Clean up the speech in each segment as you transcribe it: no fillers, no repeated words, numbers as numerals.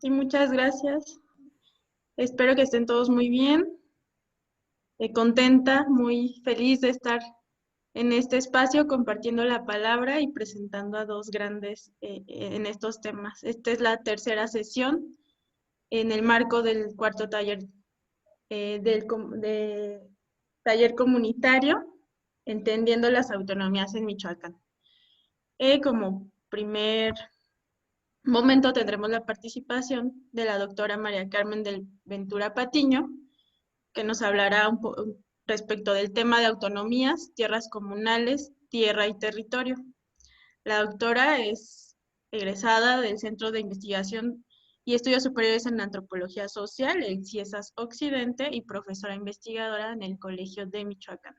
Y muchas gracias. Espero que estén todos muy bien, contenta, muy feliz de estar en este espacio compartiendo la palabra y presentando a dos grandes en estos temas. Esta es la tercera sesión en el marco del cuarto taller de taller comunitario, entendiendo las autonomías en Michoacán. Como primer momento tendremos la participación de la doctora María Carmen del Ventura Patiño, que nos hablará respecto del tema de autonomías, tierras comunales, tierra y territorio. La doctora es egresada del Centro de Investigación y Estudios Superiores en Antropología Social, el CIESAS Occidente, y profesora investigadora en el Colegio de Michoacán.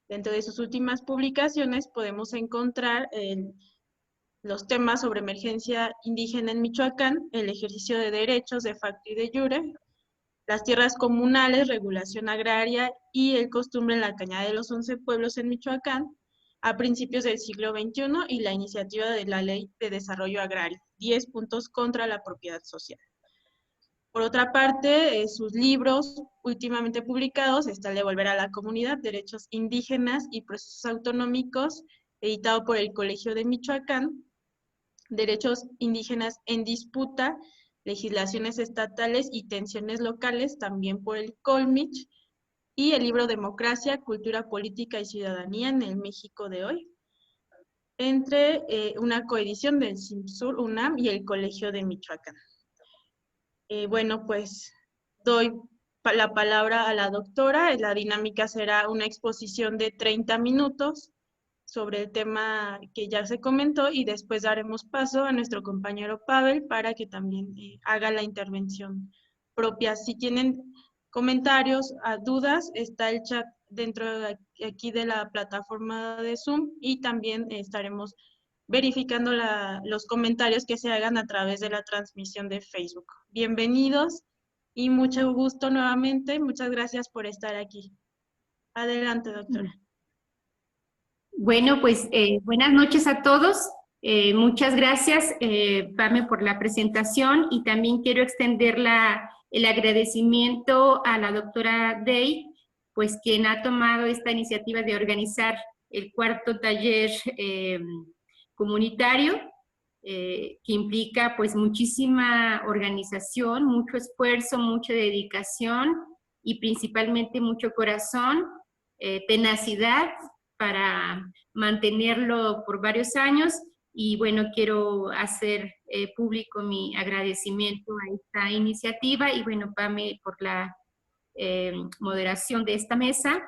Dentro de sus últimas publicaciones podemos encontrar los temas sobre emergencia indígena en Michoacán, el ejercicio de derechos de facto y de jure, las tierras comunales, regulación agraria y el costumbre en la Cañada de los 11 pueblos en Michoacán a principios del siglo XXI y la iniciativa de la Ley de Desarrollo Agrario, 10 puntos contra la propiedad social. Por otra parte, sus libros últimamente publicados está el de Volver a la Comunidad, Derechos Indígenas y Procesos Autonómicos, editado por el Colegio de Michoacán, Derechos Indígenas en Disputa, Legislaciones Estatales y Tensiones Locales, también por el Colmich, y el libro Democracia, Cultura Política y Ciudadanía en el México de hoy, entre una coedición del CIMSUR UNAM y el Colegio de Michoacán. Bueno, pues doy la palabra a la doctora. La dinámica será una exposición de 30 minutos sobre el tema que ya se comentó y después daremos paso a nuestro compañero Pavel para que también haga la intervención propia. Si tienen comentarios, dudas, está el chat dentro de aquí de la plataforma de Zoom y también estaremos verificando los comentarios que se hagan a través de la transmisión de Facebook. Bienvenidos y mucho gusto nuevamente. Muchas gracias por estar aquí. Adelante, doctora. Bueno, pues buenas noches a todos. Muchas gracias, Pame, por la presentación y también quiero extender el agradecimiento a la doctora Day, pues quien ha tomado esta iniciativa de organizar el cuarto taller comunitario, que implica pues muchísima organización, mucho esfuerzo, mucha dedicación y principalmente mucho corazón, tenacidad para mantenerlo por varios años. Y bueno, quiero hacer público mi agradecimiento a esta iniciativa y bueno, Pame, por la moderación de esta mesa.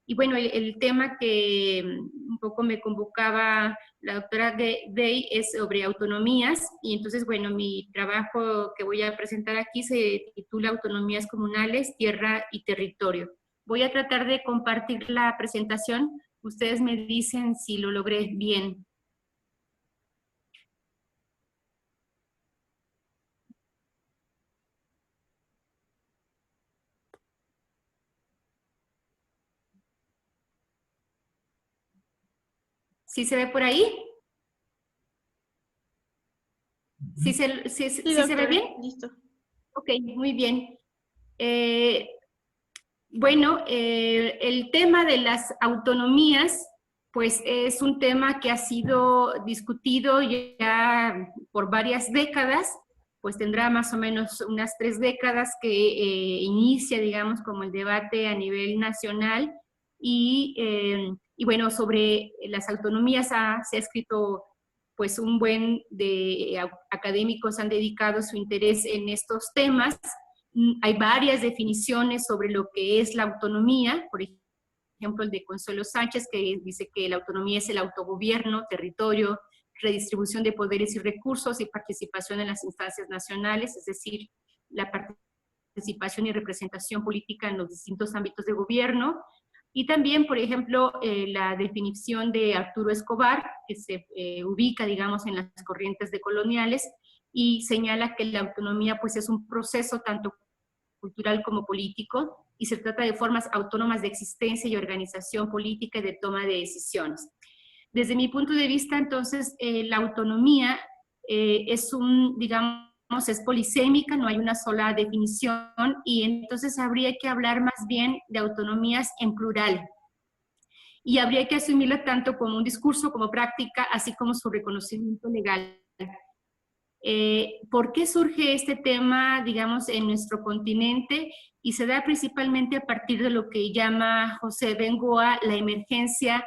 Y bueno, el tema que un poco me convocaba la doctora Day es sobre autonomías, y entonces, bueno, mi trabajo que voy a presentar aquí se titula Autonomías Comunales, Tierra y Territorio. Voy a tratar de compartir la presentación. Ustedes me dicen si lo logré bien. ¿Sí se ve por ahí? ¿Sí se ve bien? Listo. Ok, muy bien. Bueno, el tema de las autonomías, pues es un tema que ha sido discutido ya por varias décadas, pues tendrá más o menos unas 3 décadas que inicia, digamos, como el debate a nivel nacional, y bueno, sobre las autonomías se ha escrito pues un buen de académicos han dedicado su interés en estos temas. Hay varias definiciones sobre lo que es la autonomía, por ejemplo el de Consuelo Sánchez, que dice que la autonomía es el autogobierno, territorio, redistribución de poderes y recursos y participación en las instancias nacionales, es decir, la participación y representación política en los distintos ámbitos de gobierno. Y también, por ejemplo, la definición de Arturo Escobar, que se ubica, digamos, en las corrientes decoloniales, y señala que la autonomía pues es un proceso tanto cultural como político y se trata de formas autónomas de existencia y organización política y de toma de decisiones. Desde mi punto de vista, entonces, la autonomía es un, digamos, es polisémica, no hay una sola definición, y entonces habría que hablar más bien de autonomías en plural. Y habría que asumirla tanto como un discurso, como práctica, así como su reconocimiento legal. ¿Por qué surge este tema, digamos, en nuestro continente? Y se da principalmente a partir de lo que llama José Bengoa la emergencia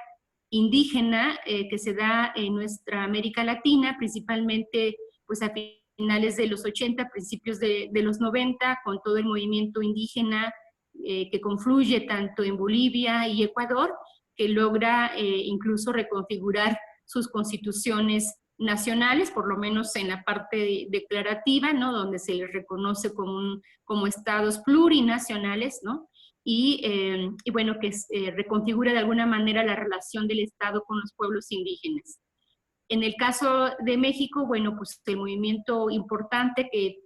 indígena que se da en nuestra América Latina, principalmente pues a finales de los 80, principios de los 90, con todo el movimiento indígena que confluye tanto en Bolivia y Ecuador, que logra incluso reconfigurar sus constituciones nacionales, por lo menos en la parte declarativa, ¿no? Donde se les reconoce como estados plurinacionales, ¿no? Y bueno, que reconfigura de alguna manera la relación del Estado con los pueblos indígenas. En el caso de México, bueno, pues el movimiento importante que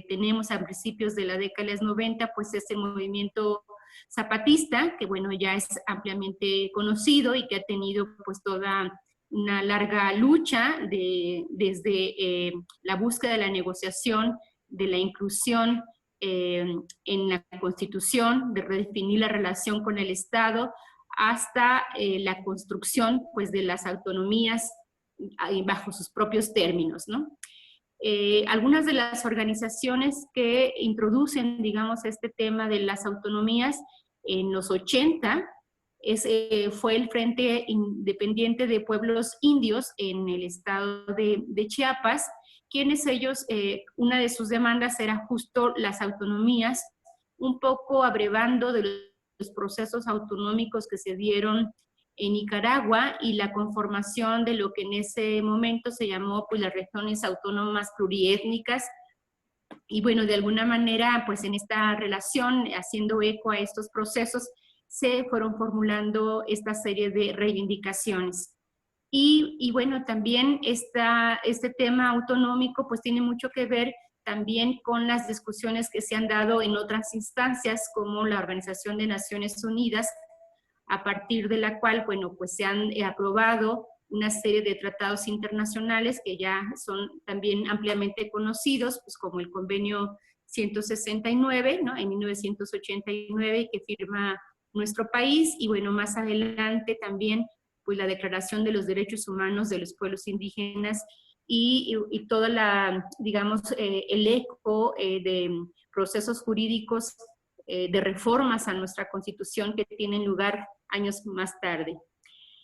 tenemos a principios de la década de los 90, pues es el movimiento zapatista, que bueno, ya es ampliamente conocido y que ha tenido pues toda una larga lucha desde la búsqueda de la negociación, de la inclusión en la Constitución, de redefinir la relación con el Estado, hasta la construcción pues, de las autonomías bajo sus propios términos, ¿no? Algunas de las organizaciones que introducen, digamos, este tema de las autonomías en los 80 fue el Frente Independiente de Pueblos Indios en el estado de Chiapas, quienes ellos, una de sus demandas era justo las autonomías, un poco abrevando de los procesos autonómicos que se dieron en Nicaragua y la conformación de lo que en ese momento se llamó pues, las regiones autónomas pluriétnicas. Y bueno, de alguna manera, pues en esta relación, haciendo eco a estos procesos, se fueron formulando esta serie de reivindicaciones. Y bueno, también este tema autonómico pues tiene mucho que ver también con las discusiones que se han dado en otras instancias, como la Organización de Naciones Unidas, a partir de la cual, bueno, pues se han aprobado una serie de tratados internacionales que ya son también ampliamente conocidos, pues como el Convenio 169, ¿no? En 1989, que firma nuestro país, y bueno, más adelante también, pues la Declaración de los Derechos Humanos de los Pueblos Indígenas y toda la, digamos, el eco de procesos jurídicos de reformas a nuestra Constitución que tienen lugar años más tarde.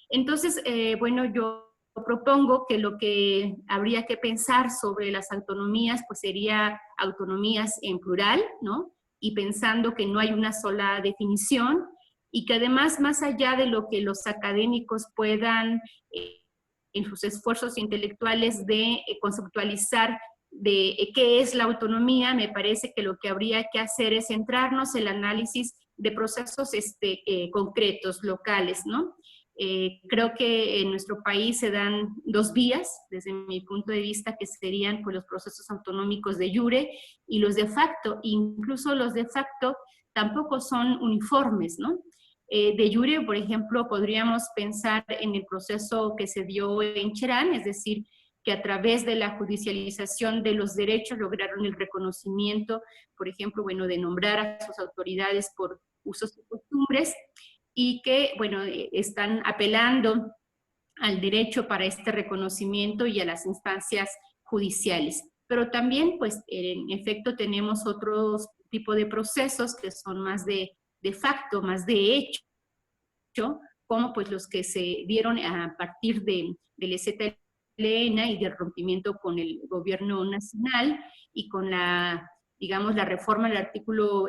Entonces, bueno, yo propongo que lo que habría que pensar sobre las autonomías, pues sería autonomías en plural, ¿no? Y pensando que no hay una sola definición y que además, más allá de lo que los académicos puedan, en sus esfuerzos intelectuales de conceptualizar de qué es la autonomía, me parece que lo que habría que hacer es centrarnos en el análisis de procesos concretos, locales, ¿no? Creo que en nuestro país se dan dos vías, desde mi punto de vista, que serían pues, los procesos autonómicos de jure y los de facto. Incluso los de facto tampoco son uniformes, ¿no? De jure, por ejemplo, podríamos pensar en el proceso que se dio en Cherán, es decir, que a través de la judicialización de los derechos lograron el reconocimiento, por ejemplo, bueno, de nombrar a sus autoridades por usos y costumbres, y que, bueno, están apelando al derecho para este reconocimiento y a las instancias judiciales. Pero también, pues, en efecto, tenemos otros tipos de procesos que son más de facto, más de hecho, como pues los que se dieron a partir del EZLN y del rompimiento con el gobierno nacional y con la, digamos, la reforma del artículo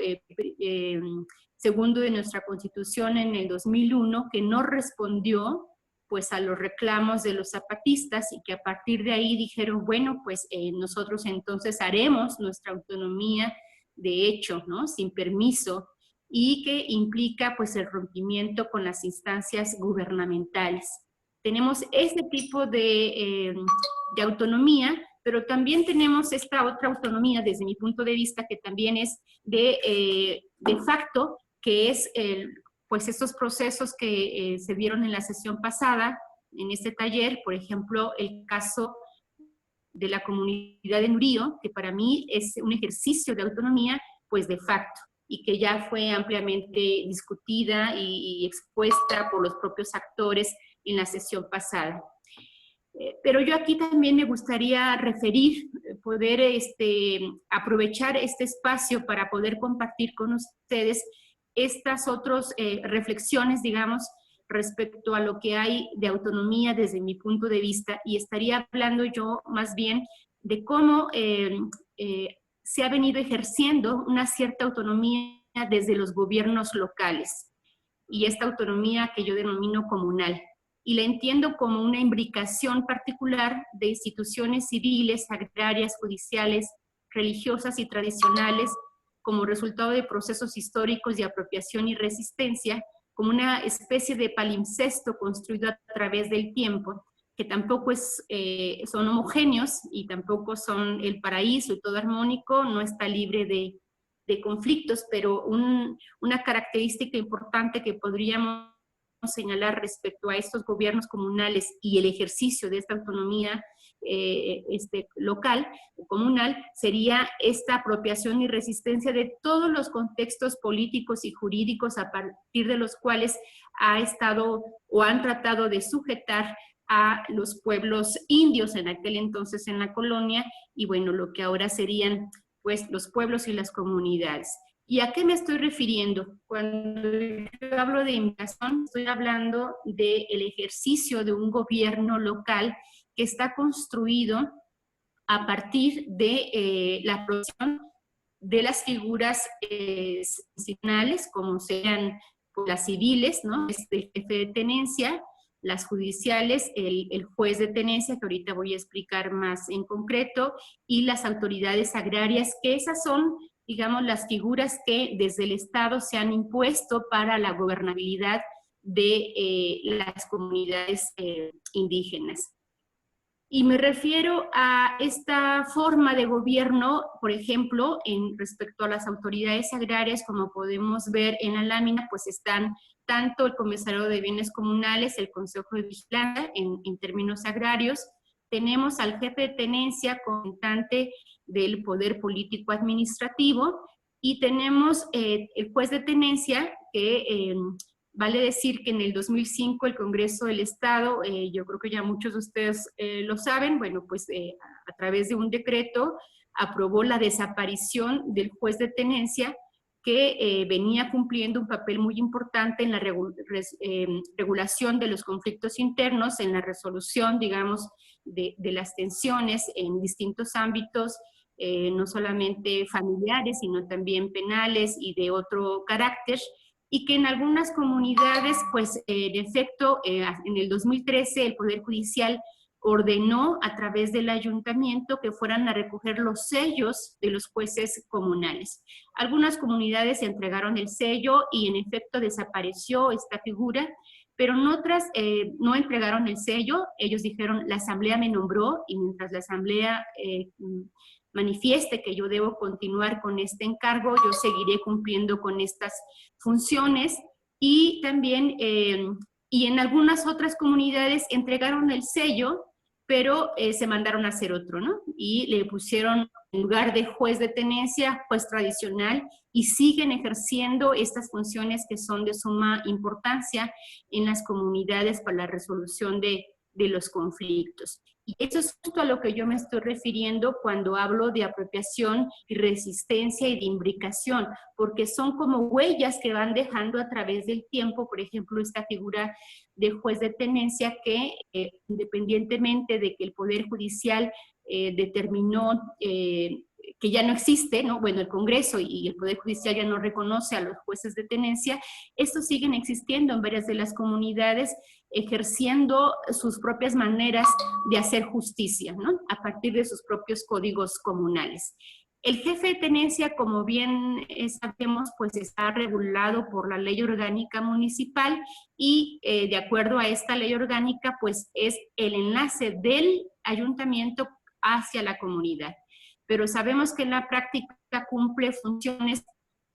segundo de nuestra Constitución en el 2001, que no respondió pues a los reclamos de los zapatistas y que a partir de ahí dijeron, bueno, pues nosotros entonces haremos nuestra autonomía de hecho, ¿no? Sin permiso, y que implica pues el rompimiento con las instancias gubernamentales. Tenemos este tipo de autonomía, pero también tenemos esta otra autonomía desde mi punto de vista que también es de facto, que es pues estos procesos que se vieron en la sesión pasada, en este taller, por ejemplo, el caso de la comunidad de Nurío, que para mí es un ejercicio de autonomía, pues de facto, y que ya fue ampliamente discutida y expuesta por los propios actores en la sesión pasada. Pero yo aquí también me gustaría referir, poder aprovechar este espacio para poder compartir con ustedes estas otras reflexiones, digamos, respecto a lo que hay de autonomía desde mi punto de vista, y estaría hablando yo más bien de cómo se ha venido ejerciendo una cierta autonomía desde los gobiernos locales, y esta autonomía que yo denomino comunal. Y la entiendo como una imbricación particular de instituciones civiles, agrarias, judiciales, religiosas y tradicionales, como resultado de procesos históricos de apropiación y resistencia, como una especie de palimpsesto construido a través del tiempo, que tampoco son homogéneos y tampoco son el paraíso y todo armónico, no está libre de conflictos, pero una característica importante que podríamos señalar respecto a estos gobiernos comunales y el ejercicio de esta autonomía local o comunal sería esta apropiación y resistencia de todos los contextos políticos y jurídicos a partir de los cuales ha estado o han tratado de sujetar a los pueblos indios en aquel entonces en la colonia, y bueno, lo que ahora serían pues los pueblos y las comunidades. ¿Y a qué me estoy refiriendo? Cuando yo hablo de inmigración, estoy hablando del ejercicio de un gobierno local que está construido a partir de la apropiación de las figuras institucionales, como sean pues, las civiles, ¿no? El jefe de tenencia, las judiciales, el juez de tenencia, que ahorita voy a explicar más en concreto, y las autoridades agrarias, que esas son, digamos, las figuras que desde el Estado se han impuesto para la gobernabilidad de las comunidades indígenas. Y me refiero a esta forma de gobierno, por ejemplo, respecto a las autoridades agrarias, como podemos ver en la lámina, pues están tanto el Comisario de Bienes Comunales, el Consejo de Vigilancia en términos agrarios, tenemos al jefe de tenencia, comandante del Poder Político Administrativo, y tenemos el juez de tenencia, que vale decir que en el 2005 el Congreso del Estado, yo creo que ya muchos de ustedes lo saben, bueno, pues a través de un decreto aprobó la desaparición del juez de tenencia, que venía cumpliendo un papel muy importante en la regulación de los conflictos internos, en la resolución, digamos, de las tensiones en distintos ámbitos, no solamente familiares, sino también penales y de otro carácter, y que en algunas comunidades, pues, en efecto, en el 2013 el Poder Judicial ordenó a través del ayuntamiento que fueran a recoger los sellos de los jueces comunales. Algunas comunidades entregaron el sello y en efecto desapareció esta figura, pero en otras no entregaron el sello. Ellos dijeron, la asamblea me nombró, y mientras la asamblea manifieste que yo debo continuar con este encargo, yo seguiré cumpliendo con estas funciones. Y también, y en algunas otras comunidades entregaron el sello, pero se mandaron a hacer otro, ¿no? Y le pusieron en lugar de juez de tenencia, juez tradicional, y siguen ejerciendo estas funciones que son de suma importancia en las comunidades para la resolución de los conflictos. Y eso es justo a lo que yo me estoy refiriendo cuando hablo de apropiación y resistencia y de imbricación, porque son como huellas que van dejando a través del tiempo, por ejemplo, esta figura de juez de tenencia que, independientemente de que el Poder Judicial determinó que ya no existe, ¿no? Bueno, el Congreso y el Poder Judicial ya no reconoce a los jueces de tenencia, estos siguen existiendo en varias de las comunidades, ejerciendo sus propias maneras de hacer justicia, ¿no? A partir de sus propios códigos comunales. El jefe de tenencia, como bien sabemos, pues está regulado por la Ley Orgánica Municipal y de acuerdo a esta ley orgánica, pues es el enlace del ayuntamiento hacia la comunidad. Pero sabemos que en la práctica cumple funciones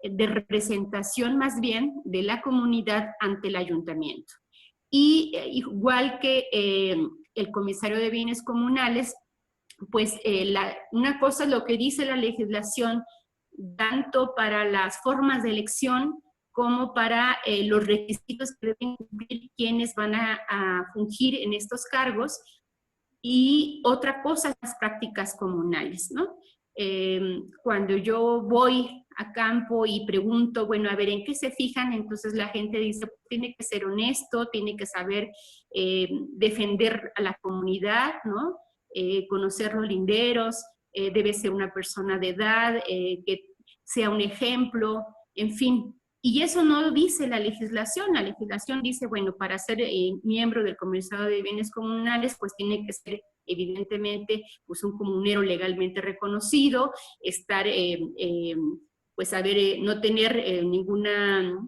de representación más bien de la comunidad ante el ayuntamiento. Y igual que el comisario de bienes comunales, pues una cosa es lo que dice la legislación, tanto para las formas de elección como para los requisitos que deben cumplir quienes van a fungir en estos cargos, y otra cosa, las prácticas comunales, ¿no? Cuando yo voy a campo y pregunto, bueno, a ver, ¿en qué se fijan? Entonces la gente dice, tiene que ser honesto, tiene que saber defender a la comunidad, ¿no? Conocer los linderos, debe ser una persona de edad, que sea un ejemplo, en fin. Y eso no lo dice la legislación dice, bueno, para ser miembro del Comisariado de Bienes Comunales, pues tiene que ser evidentemente pues un comunero legalmente reconocido, estar, pues no tener ninguna,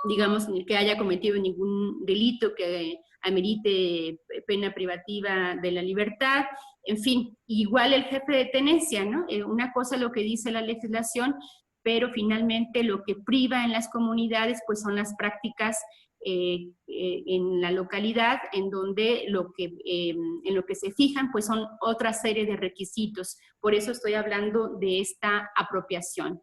digamos, que haya cometido ningún delito que amerite pena privativa de la libertad, en fin, igual el jefe de tenencia, ¿no? Una cosa es lo que dice la legislación, pero finalmente lo que priva en las comunidades pues son las prácticas en la localidad, en donde en lo que se fijan pues son otra serie de requisitos. Por eso estoy hablando de esta apropiación.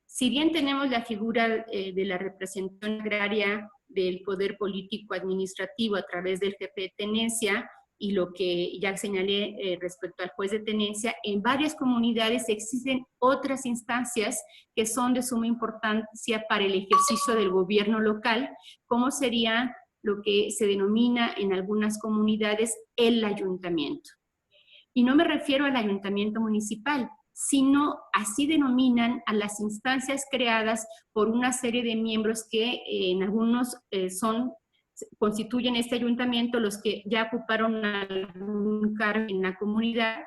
Si bien tenemos la figura de la representación agraria del poder político administrativo a través del jefe de tenencia, y lo que ya señalé respecto al juez de tenencia, en varias comunidades existen otras instancias que son de suma importancia para el ejercicio del gobierno local, como sería lo que se denomina en algunas comunidades el ayuntamiento. Y no me refiero al ayuntamiento municipal, sino así denominan a las instancias creadas por una serie de miembros que en algunos constituyen este ayuntamiento, los que ya ocuparon algún cargo en la comunidad,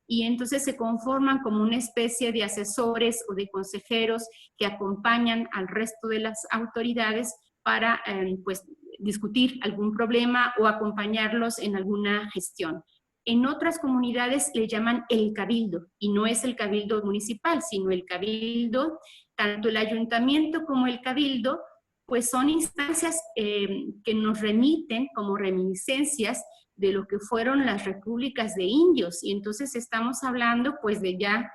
y entonces se conforman como una especie de asesores o de consejeros que acompañan al resto de las autoridades para pues, discutir algún problema o acompañarlos en alguna gestión. En otras comunidades le llaman el cabildo, y no es el cabildo municipal, sino el cabildo, tanto el ayuntamiento como el cabildo, pues son instancias que nos remiten como reminiscencias de lo que fueron las repúblicas de indios, y entonces estamos hablando pues de ya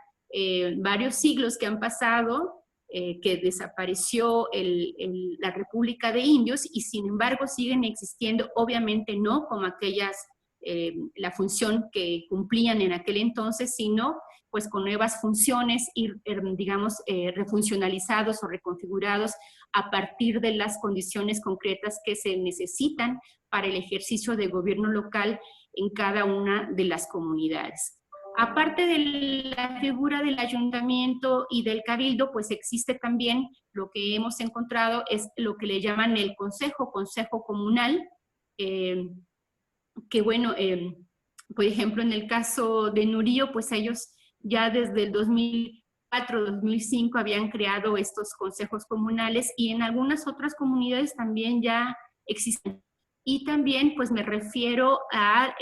varios siglos que han pasado, que desapareció la República de Indios, y sin embargo siguen existiendo, obviamente no como aquellas, la función que cumplían en aquel entonces, sino pues con nuevas funciones y digamos refuncionalizados o reconfigurados a partir de las condiciones concretas que se necesitan para el ejercicio de gobierno local en cada una de las comunidades. Aparte de la figura del ayuntamiento y del cabildo, pues existe también lo que hemos encontrado, es lo que le llaman el consejo comunal, que bueno, por ejemplo, en el caso de Nurío, pues ellos ya desde el 2004-2005 habían creado estos consejos comunales, y en algunas otras comunidades también ya existen. Y también pues me refiero a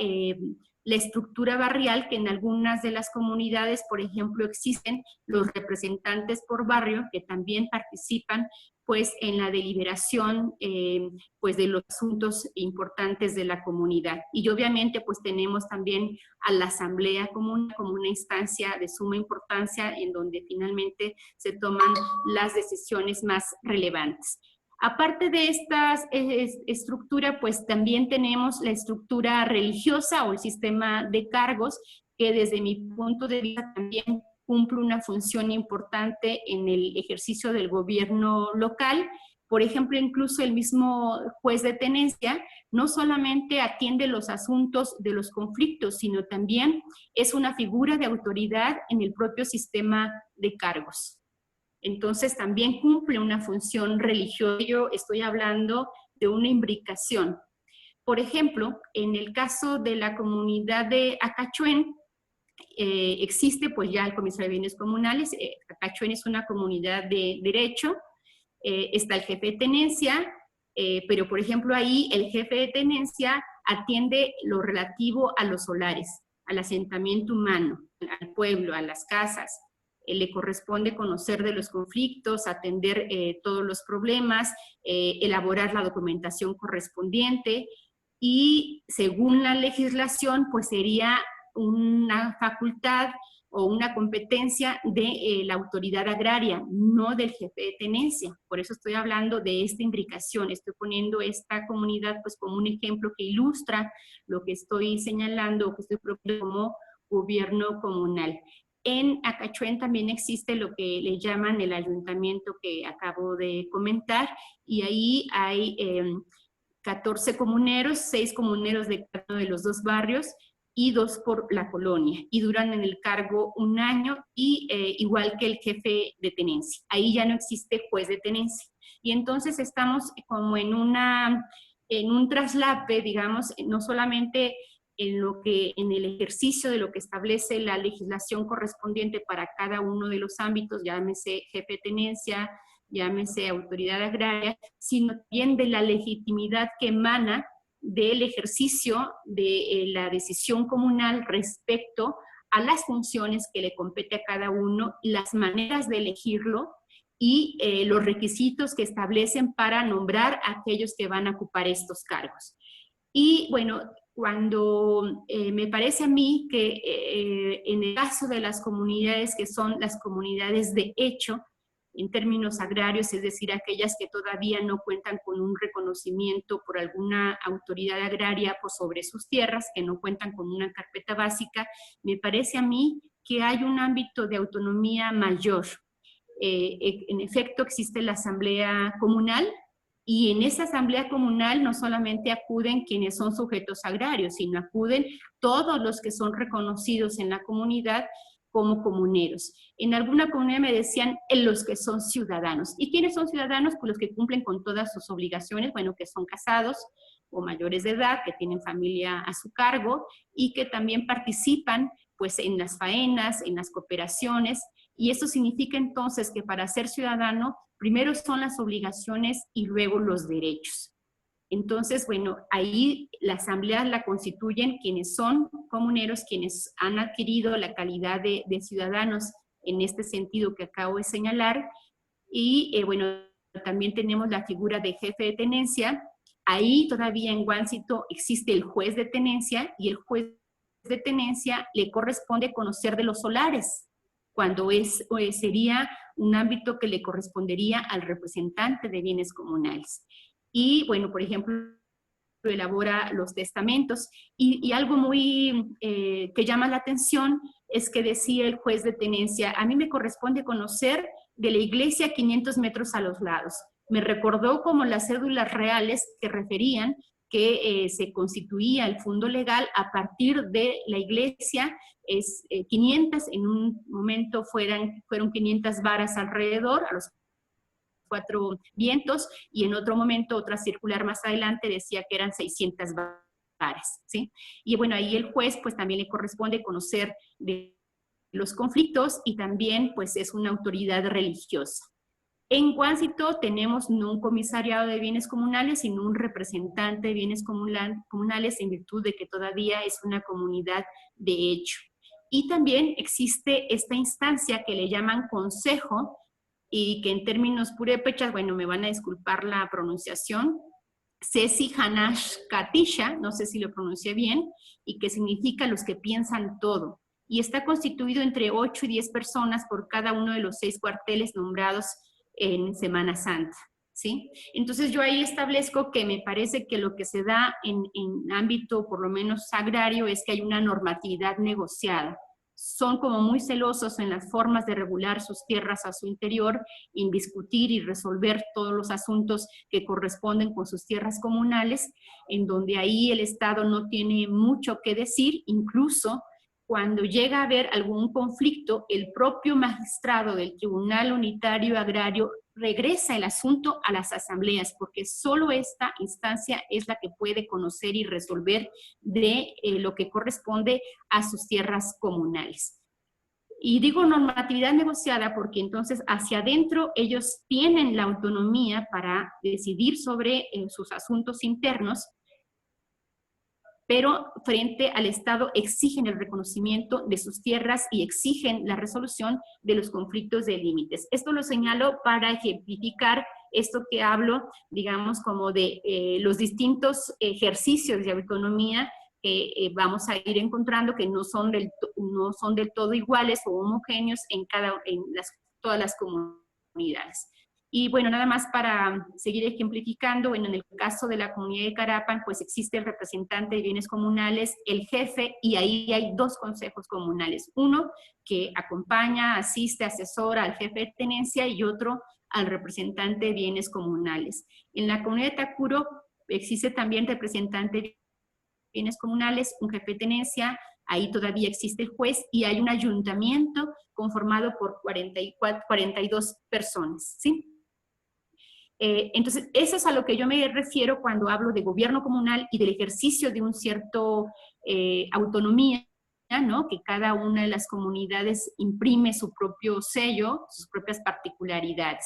la estructura barrial, que en algunas de las comunidades, por ejemplo, existen los representantes por barrio que también participan pues en la deliberación pues de los asuntos importantes de la comunidad. Y obviamente pues tenemos también a la asamblea común como una instancia de suma importancia en donde finalmente se toman las decisiones más relevantes. Aparte de esta estructura, pues también tenemos la estructura religiosa o el sistema de cargos, que desde mi punto de vista también cumple una función importante en el ejercicio del gobierno local. Por ejemplo, incluso el mismo juez de tenencia no solamente atiende los asuntos de los conflictos, sino también es una figura de autoridad en el propio sistema de cargos. Entonces también cumple una función religiosa. Yo estoy hablando de una imbricación. Por ejemplo, en el caso de la comunidad de Acachuén, existe pues ya el Comisariado de Bienes Comunales. Acachuén es una comunidad de derecho, está el jefe de tenencia, pero por ejemplo ahí el jefe de tenencia atiende lo relativo a los solares, al asentamiento humano, al pueblo, a las casas. Le corresponde conocer de los conflictos, atender todos los problemas, elaborar la documentación correspondiente, y según la legislación pues sería una facultad o una competencia de la autoridad agraria, no del jefe de tenencia. Por eso estoy hablando de esta imbricación, estoy poniendo esta comunidad pues como un ejemplo que ilustra lo que estoy señalando, o que estoy proponiendo como gobierno comunal. En Acachuén también existe lo que le llaman el ayuntamiento que acabo de comentar, y ahí hay 14 comuneros, 6 comuneros de cada uno de los 2 barrios, y 2 por la colonia, y duran en el cargo 1 año, y igual que el jefe de tenencia. Ahí ya no existe juez de tenencia. Y entonces estamos como en un traslape, digamos, no solamente en el ejercicio de lo que establece la legislación correspondiente para cada uno de los ámbitos, llámese jefe de tenencia, llámese autoridad agraria, sino también de la legitimidad que emana del ejercicio de la decisión comunal respecto a las funciones que le compete a cada uno, las maneras de elegirlo y los requisitos que establecen para nombrar a aquellos que van a ocupar estos cargos. Y bueno, cuando me parece a mí que en el caso de las comunidades que son las comunidades de hecho, en términos agrarios, es decir, aquellas que todavía no cuentan con un reconocimiento por alguna autoridad agraria por sobre sus tierras, que no cuentan con una carpeta básica, me parece a mí que hay un ámbito de autonomía mayor. En efecto, existe la asamblea comunal, y en esa asamblea comunal no solamente acuden quienes son sujetos agrarios, sino acuden todos los que son reconocidos en la comunidad como comuneros. En alguna comunidad me decían los que son ciudadanos. ¿Y quiénes son ciudadanos? Pues los que cumplen con todas sus obligaciones, bueno, que son casados o mayores de edad, que tienen familia a su cargo y que también participan pues en las faenas, en las cooperaciones, y eso significa entonces que para ser ciudadano, primero son las obligaciones y luego los derechos. Entonces, bueno, ahí la asamblea la constituyen quienes son comuneros, quienes han adquirido la calidad de ciudadanos en este sentido que acabo de señalar, y bueno, también tenemos la figura de jefe de tenencia. Ahí todavía en Guáncito existe el juez de tenencia, y el juez de tenencia le corresponde conocer de los solares, cuando sería un ámbito que le correspondería al representante de bienes comunales. Y bueno, por ejemplo, elabora los testamentos. Y algo muy que llama la atención es que decía el juez de tenencia: a mí me corresponde conocer de la iglesia 500 metros a los lados. Me recordó como las cédulas reales que referían que se constituía el fondo legal a partir de la iglesia, 500, en un momento fueron 500 varas alrededor, a los 4 vientos, y en otro momento, otra circular más adelante, decía que eran 600 varas, ¿sí? Y bueno, ahí el juez pues también le corresponde conocer de los conflictos, y también pues es una autoridad religiosa. En Guáncito tenemos no un comisariado de bienes comunales, sino un representante de bienes comunales, en virtud de que todavía es una comunidad de hecho. Y también existe esta instancia que le llaman consejo, y que en términos purépechas, bueno, me van a disculpar la pronunciación, Ceci Hanash Katisha, no sé si lo pronuncié bien, y que significa los que piensan todo. Y está constituido entre 8 y 10 personas por cada uno de los 6 cuarteles nombrados en Semana Santa, ¿sí? Entonces yo ahí establezco que me parece que lo que se da en ámbito por lo menos agrario es que hay una normatividad negociada. Son como muy celosos en las formas de regular sus tierras a su interior, en discutir y resolver todos los asuntos que corresponden con sus tierras comunales, en donde ahí el Estado no tiene mucho que decir. Incluso cuando llega a haber algún conflicto, el propio magistrado del Tribunal Unitario Agrario regresa el asunto a las asambleas, porque solo esta instancia es la que puede conocer y resolver de lo que corresponde a sus tierras comunales. Y digo normatividad negociada porque entonces hacia adentro ellos tienen la autonomía para decidir sobre sus asuntos internos, pero frente al Estado exigen el reconocimiento de sus tierras y exigen la resolución de los conflictos de límites. Esto lo señalo para ejemplificar esto que hablo, digamos, como de los distintos ejercicios de autonomía que vamos a ir encontrando que no son del todo iguales o homogéneos en todas las comunidades. Y bueno, nada más para seguir ejemplificando, bueno, en el caso de la comunidad de Carapan, pues existe el representante de bienes comunales, el jefe, y ahí hay 2 consejos comunales. Uno que acompaña, asiste, asesora al jefe de tenencia, y otro al representante de bienes comunales. En la comunidad de Tacuro existe también representante de bienes comunales, un jefe de tenencia, ahí todavía existe el juez, y hay un ayuntamiento conformado por 42 personas, ¿sí? Entonces, eso es a lo que yo me refiero cuando hablo de gobierno comunal y del ejercicio de un cierto autonomía, ¿no? Que cada una de las comunidades imprime su propio sello, sus propias particularidades.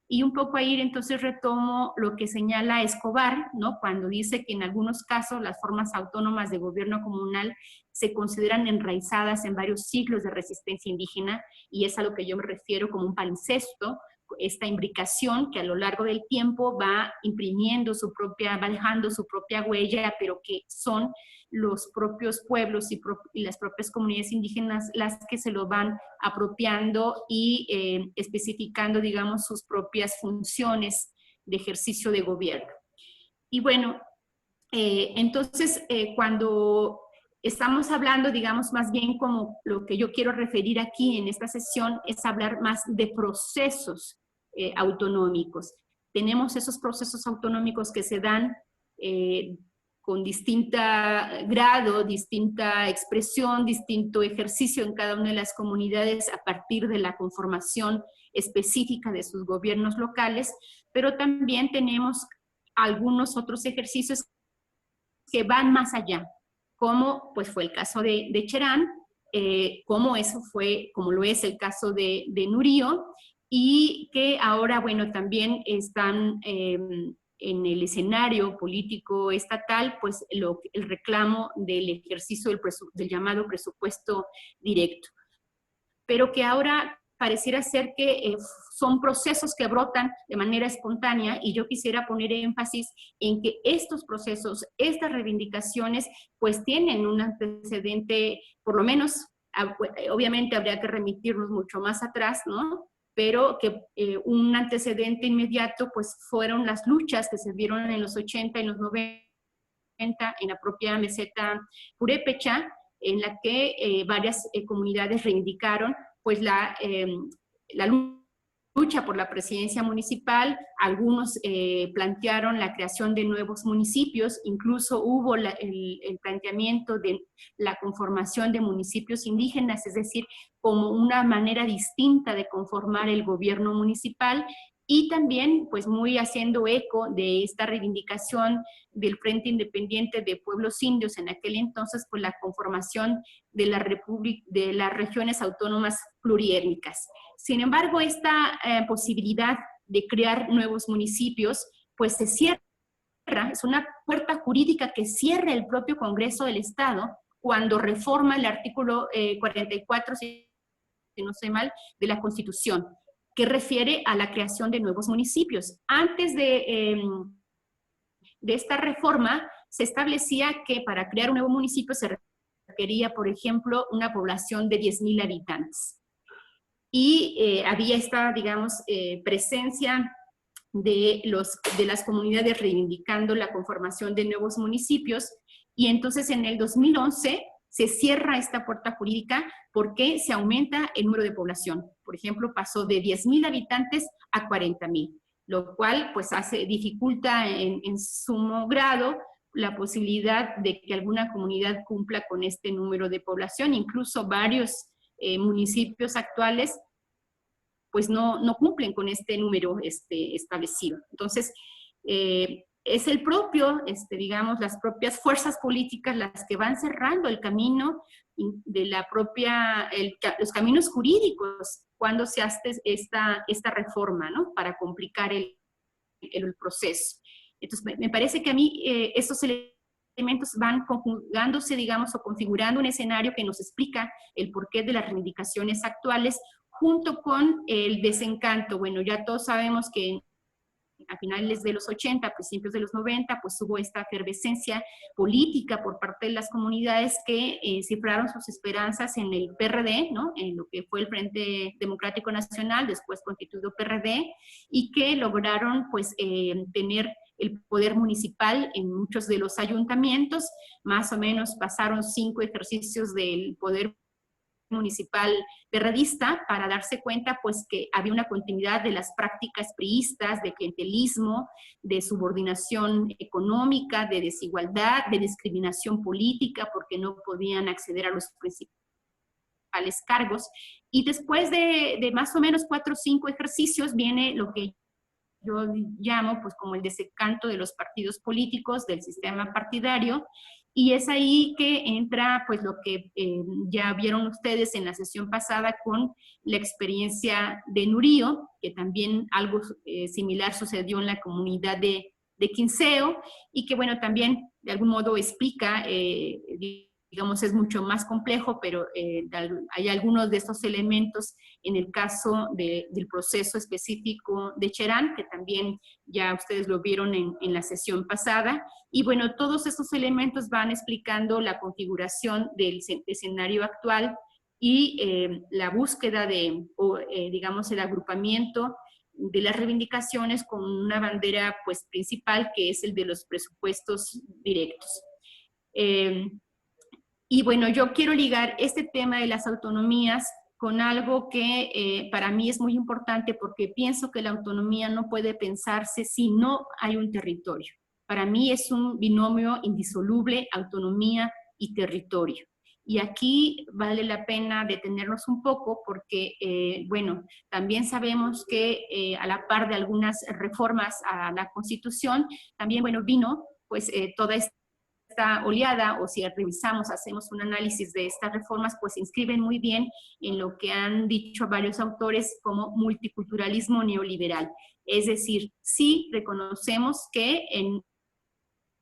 Y un poco ahí entonces retomo lo que señala Escobar, ¿no? Cuando dice que en algunos casos las formas autónomas de gobierno comunal se consideran enraizadas en varios siglos de resistencia indígena, y es a lo que yo me refiero como un palincesto, esta imbricación que a lo largo del tiempo va imprimiendo va dejando su propia huella, pero que son los propios pueblos y las propias comunidades indígenas las que se lo van apropiando y especificando, digamos, sus propias funciones de ejercicio de gobierno. Y bueno, entonces cuando estamos hablando, digamos, más bien como lo que yo quiero referir aquí en esta sesión es hablar más de procesos autonómicos. Tenemos esos procesos autonómicos que se dan con distinta grado, distinta expresión, distinto ejercicio en cada una de las comunidades a partir de la conformación específica de sus gobiernos locales, pero también tenemos algunos otros ejercicios que van más allá, como pues fue el caso de Cherán, como lo es el caso de Nurío, y que ahora, bueno, también están en el escenario político estatal, pues el reclamo del ejercicio del llamado presupuesto directo. Pero que ahora pareciera ser que son procesos que brotan de manera espontánea, y yo quisiera poner énfasis en que estos procesos, estas reivindicaciones, pues tienen un antecedente, por lo menos, obviamente habría que remitirnos mucho más atrás, ¿no? Pero que un antecedente inmediato, pues fueron las luchas que se dieron en los 80 y los 90 en la propia meseta purépecha, en la que varias comunidades reivindicaron pues la lucha por la presidencia municipal. Algunos plantearon la creación de nuevos municipios, incluso hubo el planteamiento de la conformación de municipios indígenas, es decir, como una manera distinta de conformar el gobierno municipal, y también pues muy haciendo eco de esta reivindicación del Frente Independiente de Pueblos Indios en aquel entonces, pues la conformación de las regiones autónomas pluriétnicas. Sin embargo, esta posibilidad de crear nuevos municipios, pues se cierra, es una puerta jurídica que cierra el propio Congreso del Estado cuando reforma el artículo 44, si no sé mal, de la Constitución, que refiere a la creación de nuevos municipios. Antes de esta reforma, se establecía que para crear un nuevo municipio se requería, por ejemplo, una población de 10,000 habitantes. Y había esta, digamos, presencia de las comunidades reivindicando la conformación de nuevos municipios, y entonces en el 2011 se cierra esta puerta jurídica porque se aumenta el número de población. Por ejemplo, pasó de 10,000 habitantes a 40,000, lo cual pues dificulta en sumo grado la posibilidad de que alguna comunidad cumpla con este número de población. Incluso varios municipios actuales pues no cumplen con este número establecido. Entonces, es el propio, digamos, las propias fuerzas políticas las que van cerrando el camino de los caminos jurídicos cuando se hace esta reforma, ¿no? Para complicar el proceso. Entonces, me parece que a mí estos elementos van conjugándose, digamos, o configurando un escenario que nos explica el porqué de las reivindicaciones actuales, junto con el desencanto. Bueno, ya todos sabemos que a finales de los 80, principios de los 90, pues hubo esta efervescencia política por parte de las comunidades que cifraron sus esperanzas en el PRD, ¿no? En lo que fue el Frente Democrático Nacional, después constituido PRD, y que lograron pues tener el poder municipal en muchos de los ayuntamientos. Más o menos pasaron 5 ejercicios del poder municipal perredista para darse cuenta pues que había una continuidad de las prácticas priistas, de clientelismo, de subordinación económica, de desigualdad, de discriminación política porque no podían acceder a los principales cargos. Y después de más o menos 4 o 5 ejercicios viene lo que yo llamo pues como el desencanto de los partidos políticos, del sistema partidario, y es ahí que entra pues lo que ya vieron ustedes en la sesión pasada con la experiencia de Nurío, que también algo similar sucedió en la comunidad de Quinceo, y que bueno, también de algún modo explica, digamos, es mucho más complejo, pero hay algunos de estos elementos en el caso del proceso específico de Cherán, que también ya ustedes lo vieron en la sesión pasada. Y bueno, todos estos elementos van explicando la configuración del escenario actual y la búsqueda digamos, el agrupamiento de las reivindicaciones con una bandera pues principal, que es el de los presupuestos directos. Y bueno, yo quiero ligar este tema de las autonomías con algo que para mí es muy importante, porque pienso que la autonomía no puede pensarse si no hay un territorio. Para mí es un binomio indisoluble, autonomía y territorio. Y aquí vale la pena detenernos un poco porque, bueno, también sabemos que a la par de algunas reformas a la Constitución, también, bueno, vino pues toda esta oleada, o si revisamos, hacemos un análisis de estas reformas, pues se inscriben muy bien en lo que han dicho varios autores como multiculturalismo neoliberal. Es decir, sí reconocemos que en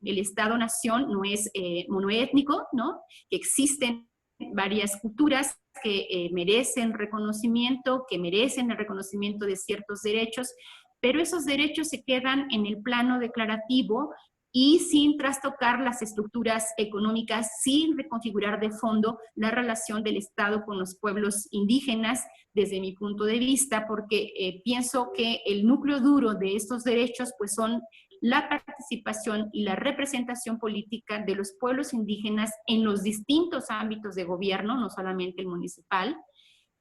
el Estado-Nación no es monoétnico, ¿no? Que existen varias culturas que merecen reconocimiento, que merecen el reconocimiento de ciertos derechos, pero esos derechos se quedan en el plano declarativo y sin trastocar las estructuras económicas, sin reconfigurar de fondo la relación del Estado con los pueblos indígenas, desde mi punto de vista, porque pienso que el núcleo duro de estos derechos pues son la participación y la representación política de los pueblos indígenas en los distintos ámbitos de gobierno, no solamente el municipal,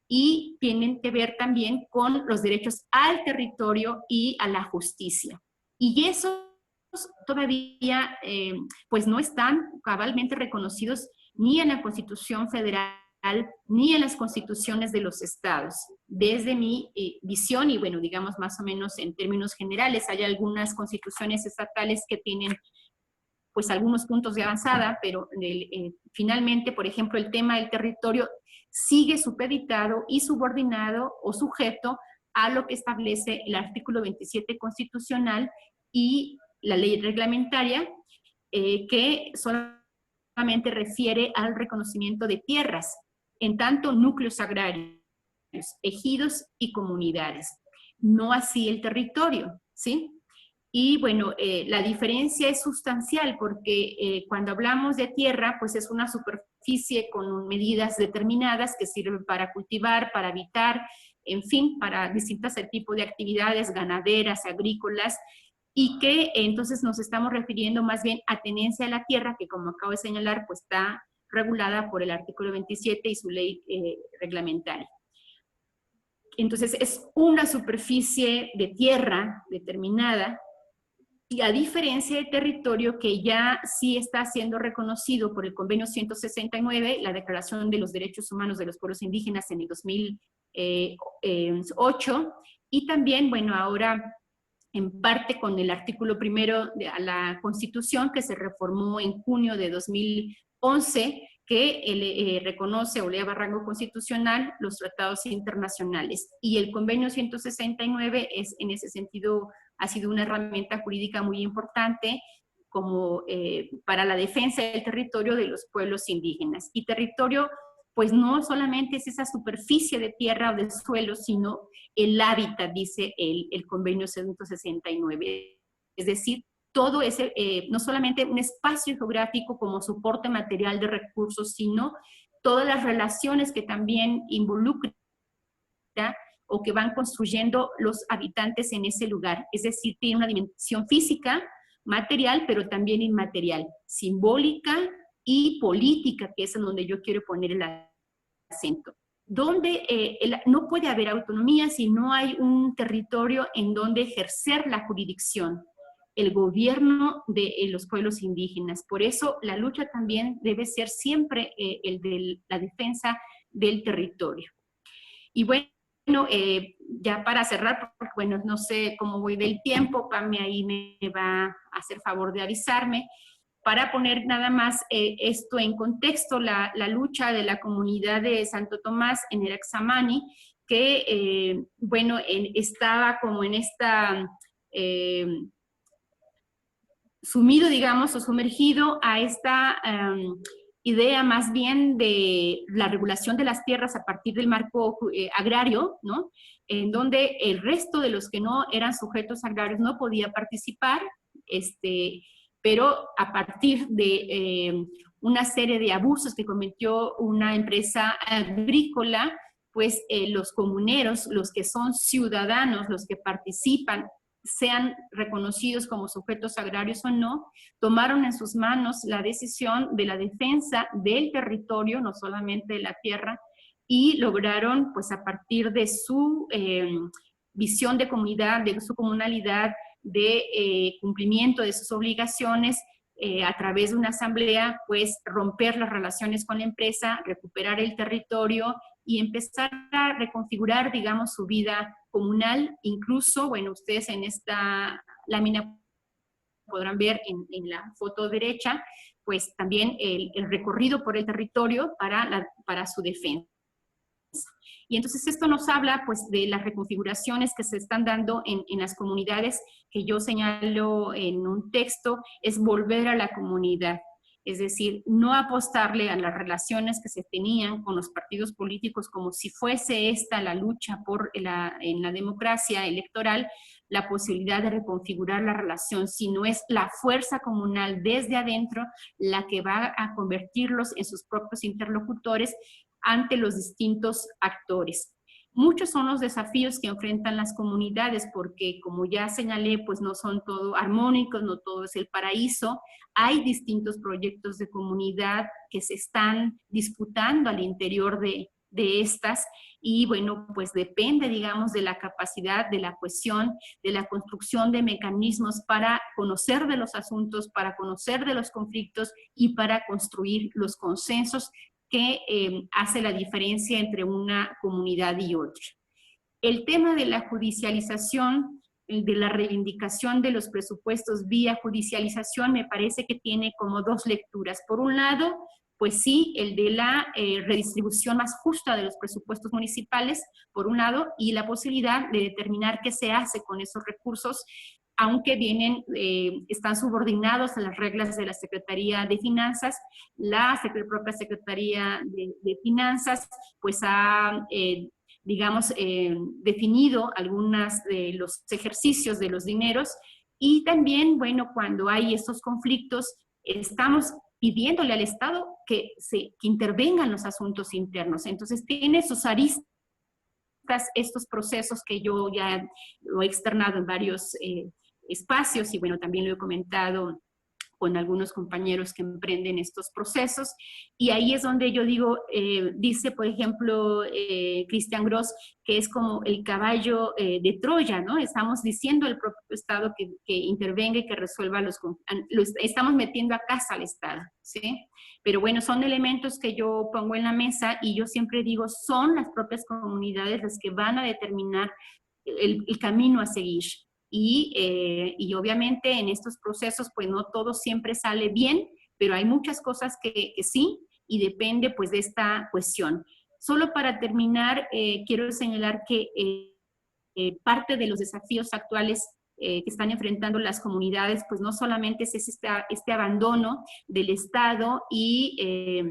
y tienen que ver también con los derechos al territorio y a la justicia. Y eso todavía pues no están cabalmente reconocidos ni en la Constitución Federal ni en las constituciones de los estados. Desde mi visión, y bueno, digamos más o menos en términos generales, hay algunas constituciones estatales que tienen pues algunos puntos de avanzada, pero finalmente, por ejemplo, el tema del territorio sigue supeditado y subordinado o sujeto a lo que establece el artículo 27 constitucional y la ley reglamentaria, que solamente refiere al reconocimiento de tierras, en tanto núcleos agrarios, ejidos y comunidades. No así el territorio, ¿sí? Y bueno, la diferencia es sustancial porque cuando hablamos de tierra, pues es una superficie con medidas determinadas que sirven para cultivar, para habitar, en fin, para distintos tipos de actividades ganaderas, agrícolas, y que entonces nos estamos refiriendo más bien a tenencia de la tierra, que como acabo de señalar, pues está regulada por el artículo 27 y su ley reglamentaria. Entonces es una superficie de tierra determinada, y a diferencia de territorio que ya sí está siendo reconocido por el Convenio 169, la Declaración de los Derechos Humanos de los Pueblos Indígenas en el 2008, y también, bueno, ahora en parte con el artículo primero de la Constitución, que se reformó en junio de 2011, que reconoce o eleva rango constitucional los tratados internacionales. Y el Convenio 169 es, en ese sentido, ha sido una herramienta jurídica muy importante como para la defensa del territorio de los pueblos indígenas. Y territorio pues no solamente es esa superficie de tierra o de suelo, sino el hábitat, dice el convenio 169. Es decir, todo ese, no solamente un espacio geográfico como soporte material de recursos, sino todas las relaciones que también involucra o que van construyendo los habitantes en ese lugar. Es decir, tiene una dimensión física, material, pero también inmaterial, simbólica y política, que es en donde yo quiero poner el acento. Donde no puede haber autonomía si no hay un territorio en donde ejercer la jurisdicción, el gobierno de los pueblos indígenas. Por eso la lucha también debe ser siempre el de la defensa del territorio. Y bueno, ya para cerrar, porque bueno, no sé cómo voy del tiempo, Pame ahí me va a hacer favor de avisarme, para poner nada más esto en contexto, la lucha de la comunidad de Santo Tomás en el Axamani, que, bueno, estaba como en esta, sumido, digamos, o sumergido a esta idea más bien de la regulación de las tierras a partir del marco agrario, ¿no? En donde el resto de los que no eran sujetos agrarios no podía participar, pero a partir de una serie de abusos que cometió una empresa agrícola, pues los comuneros, los que son ciudadanos, los que participan, sean reconocidos como sujetos agrarios o no, tomaron en sus manos la decisión de la defensa del territorio, no solamente de la tierra, y lograron, pues a partir de su visión de comunidad, de su comunalidad, de cumplimiento de sus obligaciones, a través de una asamblea, pues romper las relaciones con la empresa, recuperar el territorio y empezar a reconfigurar, digamos, su vida comunal. Incluso, bueno, ustedes en esta lámina podrán ver en la foto derecha, pues también el recorrido por el territorio para su defensa. Y entonces esto nos habla pues de las reconfiguraciones que se están dando en las comunidades, que yo señalo en un texto, es volver a la comunidad. Es decir, no apostarle a las relaciones que se tenían con los partidos políticos como si fuese esta la lucha en la democracia electoral, la posibilidad de reconfigurar la relación, sino es la fuerza comunal desde adentro la que va a convertirlos en sus propios interlocutores ante los distintos actores. Muchos son los desafíos que enfrentan las comunidades porque, como ya señalé, pues no son todo armónicos, no todo es el paraíso. Hay distintos proyectos de comunidad que se están disputando al interior de estas y, bueno, pues depende, digamos, de la capacidad, de la cohesión, de la construcción de mecanismos para conocer de los asuntos, para conocer de los conflictos y para construir los consensos que hace la diferencia entre una comunidad y otra. El tema de la judicialización, de la reivindicación de los presupuestos vía judicialización, me parece que tiene como dos lecturas. Por un lado, pues sí, el de la redistribución más justa de los presupuestos municipales, por un lado, y la posibilidad de determinar qué se hace con esos recursos, aunque están subordinados a las reglas de la Secretaría de Finanzas. La propia Secretaría de Finanzas pues ha, digamos, definido algunos de los ejercicios de los dineros y también, bueno, cuando hay estos conflictos, estamos pidiéndole al Estado que intervengan los asuntos internos. Entonces, tiene sus aristas estos procesos que yo ya lo he externado en varios espacios y bueno, también lo he comentado con algunos compañeros que emprenden estos procesos y ahí es donde yo digo, dice por ejemplo Cristian Gross, que es como el caballo de Troya, ¿no? Estamos diciendo al propio Estado que intervenga y que resuelva estamos metiendo a casa al Estado, ¿sí? Pero bueno, son elementos que yo pongo en la mesa y yo siempre digo, son las propias comunidades las que van a determinar el camino a seguir. Y obviamente en estos procesos pues no todo siempre sale bien, pero hay muchas cosas que sí y depende pues de esta cuestión. Solo para terminar, quiero señalar que parte de los desafíos actuales que están enfrentando las comunidades, pues no solamente es este abandono del Estado y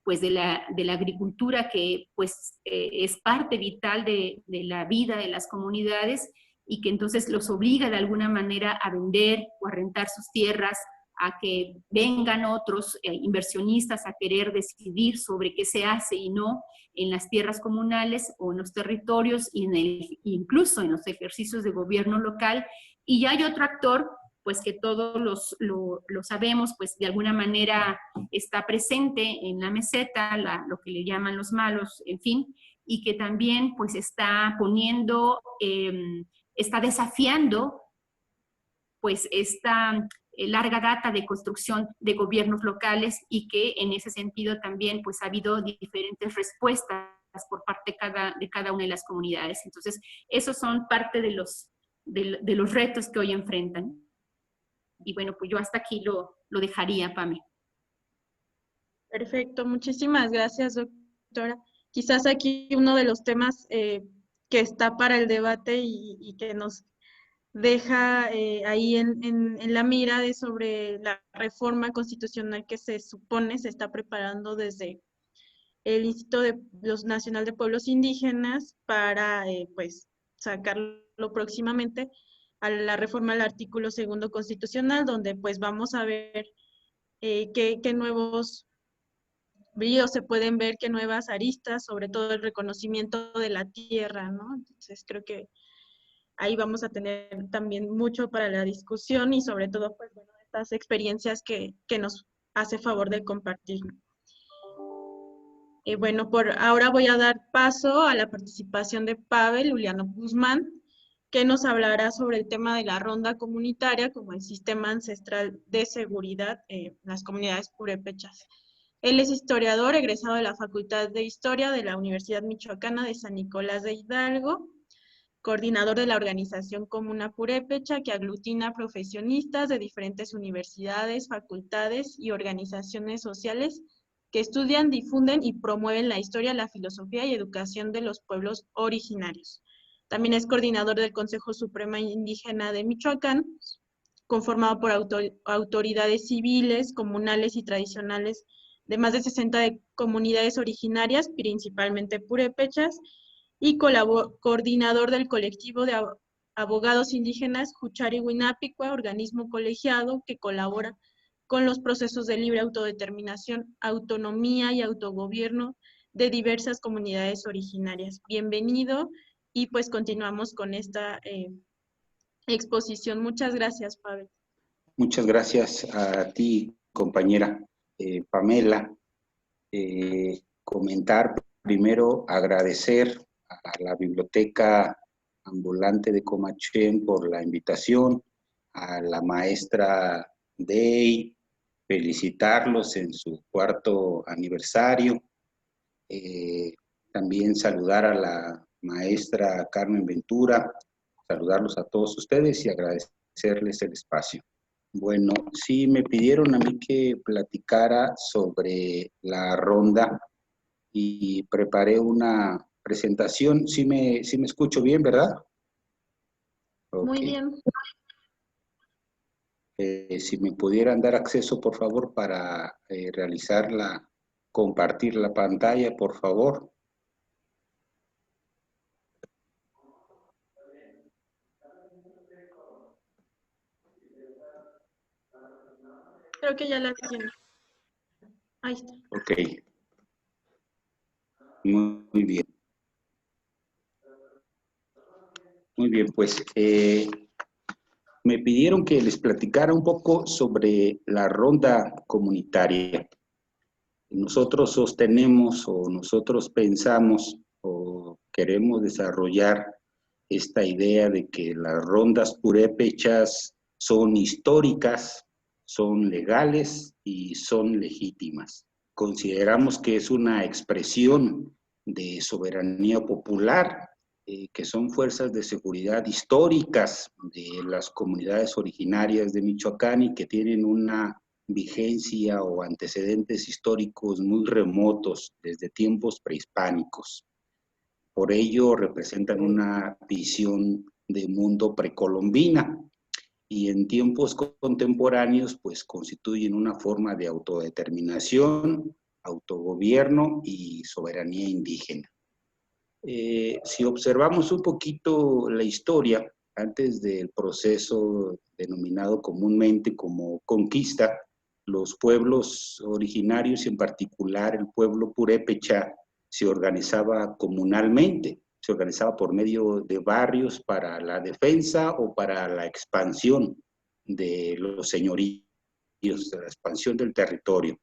pues de la agricultura que pues es parte vital de la vida de las comunidades y que entonces los obliga de alguna manera a vender o a rentar sus tierras, a que vengan otros inversionistas a querer decidir sobre qué se hace y no en las tierras comunales o en los territorios y incluso en los ejercicios de gobierno local. Y ya hay otro actor, pues que todos lo sabemos, pues de alguna manera está presente en la meseta, lo que le llaman los malos, en fin, y que también pues está poniendo, está desafiando pues esta larga data de construcción de gobiernos locales y que en ese sentido también pues ha habido diferentes respuestas por parte de cada una de las comunidades. Entonces, esos son parte de los retos que hoy enfrentan. Y bueno, pues yo hasta aquí lo dejaría, Pame. Perfecto, muchísimas gracias, doctora. Quizás aquí uno de los temas que está para el debate y que nos deja ahí en la mira de sobre la reforma constitucional que se supone se está preparando desde el Instituto Nacional de Pueblos Indígenas para pues sacarlo próximamente a la reforma al artículo 2 constitucional, donde pues vamos a ver qué nuevos bríos se pueden ver, qué nuevas aristas, sobre todo el reconocimiento de la tierra, ¿no? Entonces creo que ahí vamos a tener también mucho para la discusión y sobre todo, pues bueno, estas experiencias que nos hace favor de compartir. Bueno, por ahora voy a dar paso a la participación de Pavel Uliano Guzmán, que nos hablará sobre el tema de la ronda comunitaria como el sistema ancestral de seguridad en las comunidades purépechas. Él es historiador, egresado de la Facultad de Historia de la Universidad Michoacana de San Nicolás de Hidalgo, coordinador de la organización Comuna Purépecha, que aglutina profesionistas de diferentes universidades, facultades y organizaciones sociales que estudian, difunden y promueven la historia, la filosofía y educación de los pueblos originarios. También es coordinador del Consejo Supremo Indígena de Michoacán, conformado por autoridades civiles, comunales y tradicionales de más de 60 comunidades originarias, principalmente purépechas, y coordinador del colectivo de abogados indígenas Juchari Huinapicua, organismo colegiado que colabora con los procesos de libre autodeterminación, autonomía y autogobierno de diversas comunidades originarias. Bienvenido y pues continuamos con esta exposición. Muchas gracias, Pavel. Muchas gracias a ti, compañera Pamela. Comentar primero, agradecer a la Biblioteca Ambulante de Comachén por la invitación, a la maestra Dey, felicitarlos en su 4º aniversario. También saludar a la maestra Carmen Ventura, saludarlos a todos ustedes y agradecerles el espacio. Bueno, sí me pidieron a mí que platicara sobre la ronda y preparé una presentación. Sí me escucho bien, ¿verdad? Muy bien. Si me pudieran dar acceso, por favor, para compartir la pantalla, por favor. Creo que ya la tiene. Ahí está. Ok. Muy bien. Muy bien, pues me pidieron que les platicara un poco sobre la ronda comunitaria. Nosotros sostenemos o nosotros pensamos o queremos desarrollar esta idea de que las rondas purépechas son históricas, son legales y son legítimas. Consideramos que es una expresión de soberanía popular, que son fuerzas de seguridad históricas de las comunidades originarias de Michoacán y que tienen una vigencia o antecedentes históricos muy remotos desde tiempos prehispánicos. Por ello representan una visión de mundo precolombina. y en tiempos contemporáneos pues constituyen una forma de autodeterminación, autogobierno y soberanía indígena. Si observamos un poquito la historia, antes del proceso denominado comúnmente como conquista, los pueblos originarios, y en particular el pueblo purépecha, se organizaba comunalmente, se organizaba por medio de barrios para la defensa o para la expansión de los señoríos, de la expansión del territorio.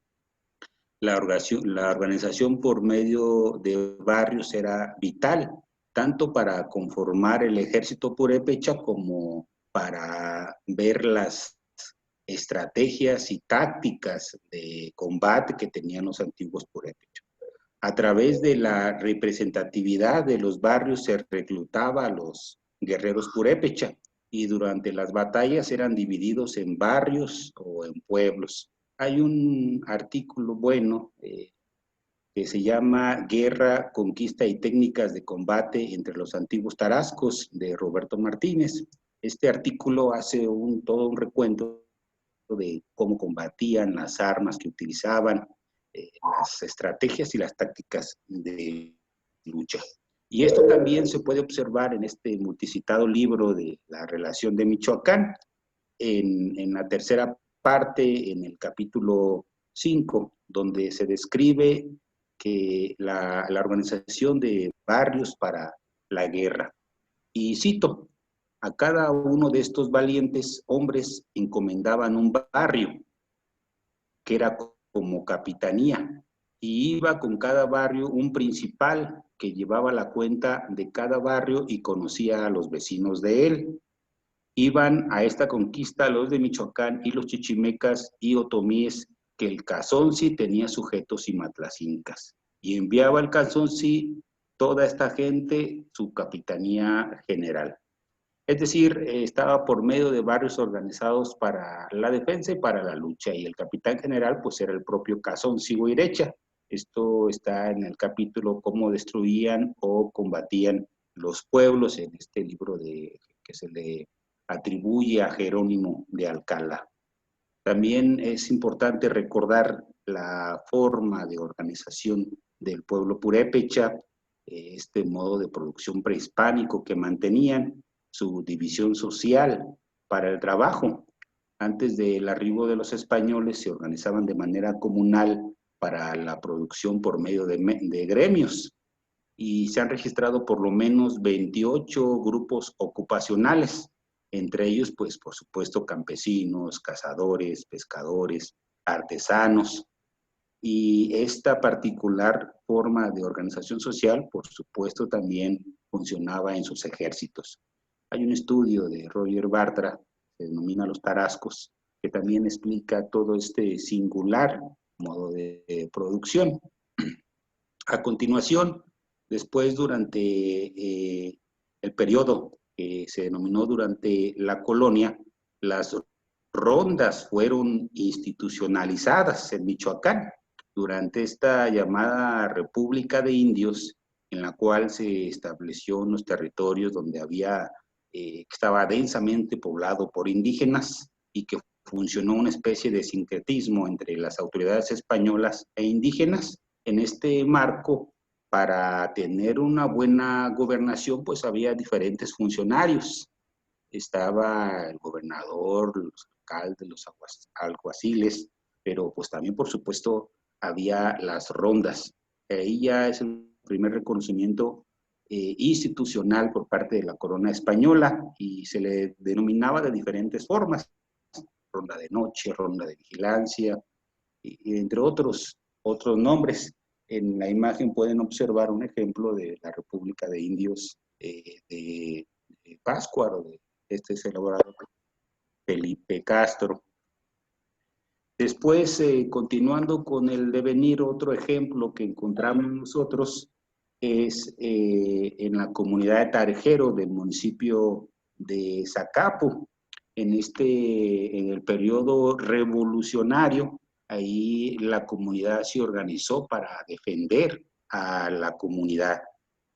La organización por medio de barrios era vital, tanto para conformar el ejército purépecha como para ver las estrategias y tácticas de combate que tenían los antiguos purépechas. A través de la representatividad de los barrios se reclutaba a los guerreros purépecha y durante las batallas eran divididos en barrios o en pueblos. Hay un artículo bueno que se llama Guerra, Conquista y Técnicas de Combate entre los Antiguos Tarascos, de Roberto Martínez. Este artículo hace todo un recuento de cómo combatían, las armas que utilizaban, las estrategias y las tácticas de lucha. Y esto también se puede observar en este multicitado libro de la relación de Michoacán, en la tercera parte, en el capítulo 5, donde se describe que la organización de barrios para la guerra. Y cito, a cada uno de estos valientes hombres encomendaban un barrio, que era como capitanía, y iba con cada barrio un principal que llevaba la cuenta de cada barrio y conocía a los vecinos de él. Iban a esta conquista los de Michoacán y los chichimecas y otomíes, que el Cazonci tenía sujetos y matlacincas, y enviaba al Cazonci toda esta gente su capitanía general. Es decir, estaba por medio de barrios organizados para la defensa y para la lucha, y el capitán general pues era el propio Cazonci Goirecha. Esto está en el capítulo Cómo destruían o combatían los pueblos, en este libro que se le atribuye a Jerónimo de Alcalá. También es importante recordar la forma de organización del pueblo purépecha, este modo de producción prehispánico que mantenían, su división social para el trabajo. Antes del arribo de los españoles se organizaban de manera comunal para la producción por medio de gremios, y se han registrado por lo menos 28 grupos ocupacionales, entre ellos, pues, por supuesto, campesinos, cazadores, pescadores, artesanos. Y esta particular forma de organización social, por supuesto, también funcionaba en sus ejércitos. Hay un estudio de Roger Bartra, que se denomina Los Tarascos, que también explica todo este singular modo de producción. A continuación, después, durante el periodo que se denominó durante la colonia, las rondas fueron institucionalizadas en Michoacán durante esta llamada República de Indios, en la cual se estableció unos territorios donde estaba densamente poblado por indígenas, y que funcionó una especie de sincretismo entre las autoridades españolas e indígenas. En este marco, para tener una buena gobernación, pues había diferentes funcionarios. Estaba el gobernador, los alcaldes, los alguaciles, pero pues también, por supuesto, había las rondas. Ahí ya es el primer reconocimiento institucional por parte de la corona española, y se le denominaba de diferentes formas: ronda de noche, ronda de vigilancia, y entre otros nombres. En la imagen pueden observar un ejemplo de la República de Indios de Pátzcuaro, de este elaborador Felipe Castro. Después, continuando con el devenir, otro ejemplo que encontramos nosotros es en la comunidad de Tarejero del municipio de Zacapu. En el periodo revolucionario, ahí la comunidad se organizó para defender a la comunidad.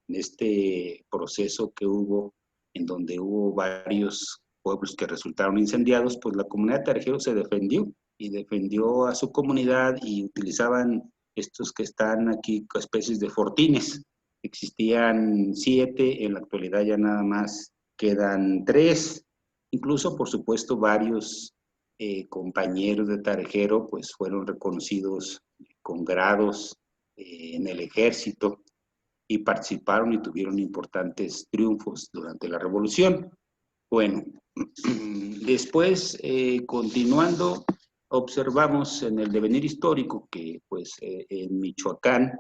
En este proceso que hubo, en donde hubo varios pueblos que resultaron incendiados, pues la comunidad de Tarejero se defendió y defendió a su comunidad y utilizaban estos que están aquí, especies de fortines. Existían 7, en la actualidad ya nada más quedan 3. Incluso, por supuesto, varios compañeros de Tarejero pues fueron reconocidos con grados en el ejército y participaron y tuvieron importantes triunfos durante la revolución. Bueno, después, continuando, observamos en el devenir histórico que pues en Michoacán,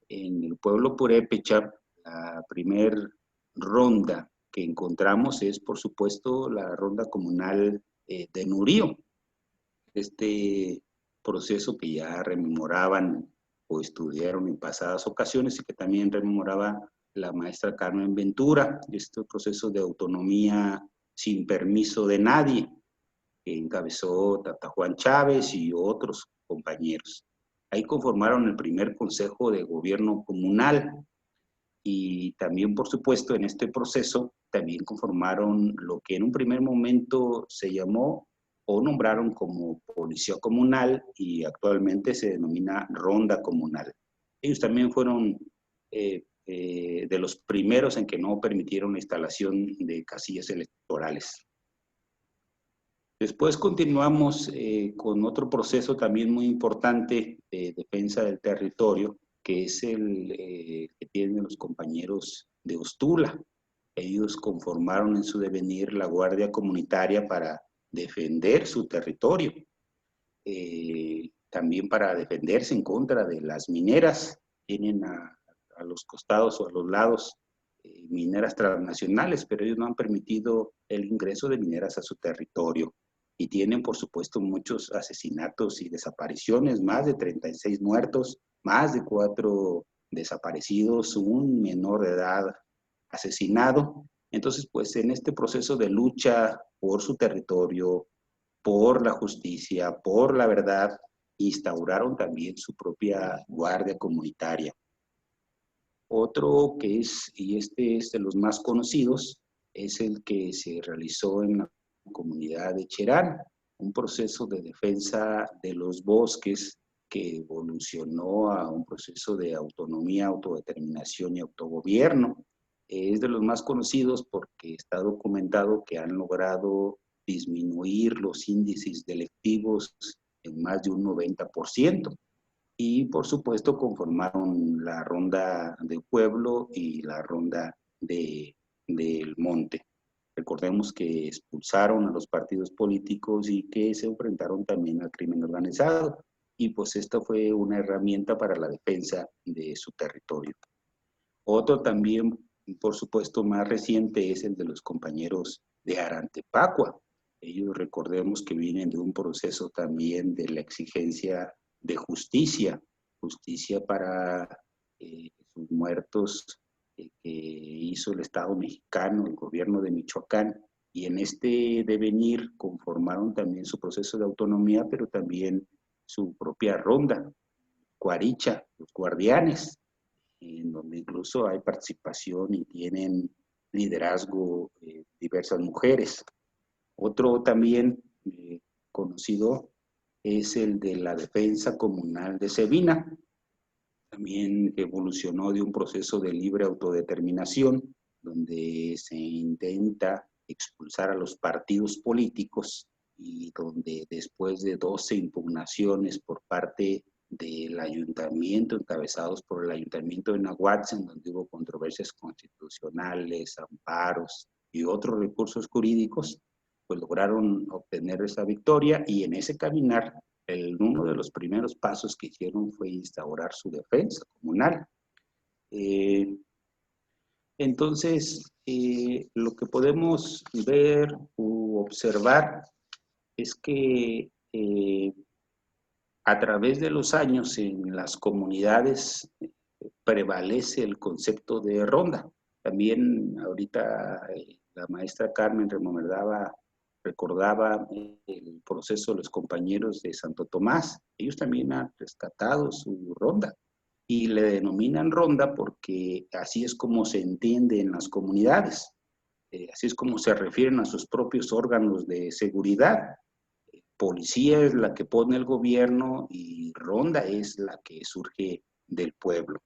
en el pueblo purépecha, la primer ronda que encontramos es, por supuesto, la ronda comunal de Nurío. Este proceso que ya rememoraban o estudiaron en pasadas ocasiones y que también rememoraba la maestra Carmen Ventura, este proceso de autonomía sin permiso de nadie, que encabezó Tata Juan Chávez y otros compañeros. Ahí conformaron el primer consejo de gobierno comunal y también, por supuesto, en este proceso también conformaron lo que en un primer momento se llamó o nombraron como policía comunal y actualmente se denomina ronda comunal. Ellos también fueron de los primeros en que no permitieron la instalación de casillas electorales. Después continuamos con otro proceso también muy importante de defensa del territorio, que es el que tienen los compañeros de Ostula. Ellos conformaron en su devenir la Guardia Comunitaria para defender su territorio, también para defenderse en contra de las mineras. Tienen a los costados o a los lados mineras transnacionales, pero ellos no han permitido el ingreso de mineras a su territorio. Y tienen, por supuesto, muchos asesinatos y desapariciones, más de 36 muertos, más de 4 desaparecidos, un menor de edad asesinado. Entonces, pues en este proceso de lucha por su territorio, por la justicia, por la verdad, instauraron también su propia guardia comunitaria. Otro que es, y este es de los más conocidos, es el que se realizó en la comunidad de Cherán, un proceso de defensa de los bosques que evolucionó a un proceso de autonomía, autodeterminación y autogobierno. Es de los más conocidos porque está documentado que han logrado disminuir los índices delictivos en más de un 90%. Y por supuesto conformaron la ronda de pueblo y la ronda del monte. Recordemos que expulsaron a los partidos políticos y que se enfrentaron también al crimen organizado. Y pues esta fue una herramienta para la defensa de su territorio. Otro también, por supuesto, más reciente es el de los compañeros de Arantepacua. Ellos recordemos que vienen de un proceso también de la exigencia de justicia, justicia para sus muertos que hizo el Estado mexicano, el gobierno de Michoacán, y en este devenir conformaron también su proceso de autonomía, pero también su propia ronda, Cuaricha, los guardianes, en donde incluso hay participación y tienen liderazgo diversas mujeres. Otro también conocido es el de la defensa comunal de Sebina. También evolucionó de un proceso de libre autodeterminación, donde se intenta expulsar a los partidos políticos y donde después de 12 impugnaciones por parte del ayuntamiento, encabezados por el ayuntamiento de Nahuatzin, donde hubo controversias constitucionales, amparos y otros recursos jurídicos, pues lograron obtener esa victoria y en ese caminar uno de los primeros pasos que hicieron fue instaurar su defensa comunal. Entonces, lo que podemos ver u observar es que a través de los años en las comunidades prevalece el concepto de ronda. También ahorita la maestra Carmen recordaba el proceso de los compañeros de Santo Tomás. Ellos también han rescatado su ronda y le denominan ronda porque así es como se entiende en las comunidades. así es como se refieren a sus propios órganos de seguridad. Policía es la que pone el gobierno y ronda es la que surge del pueblo.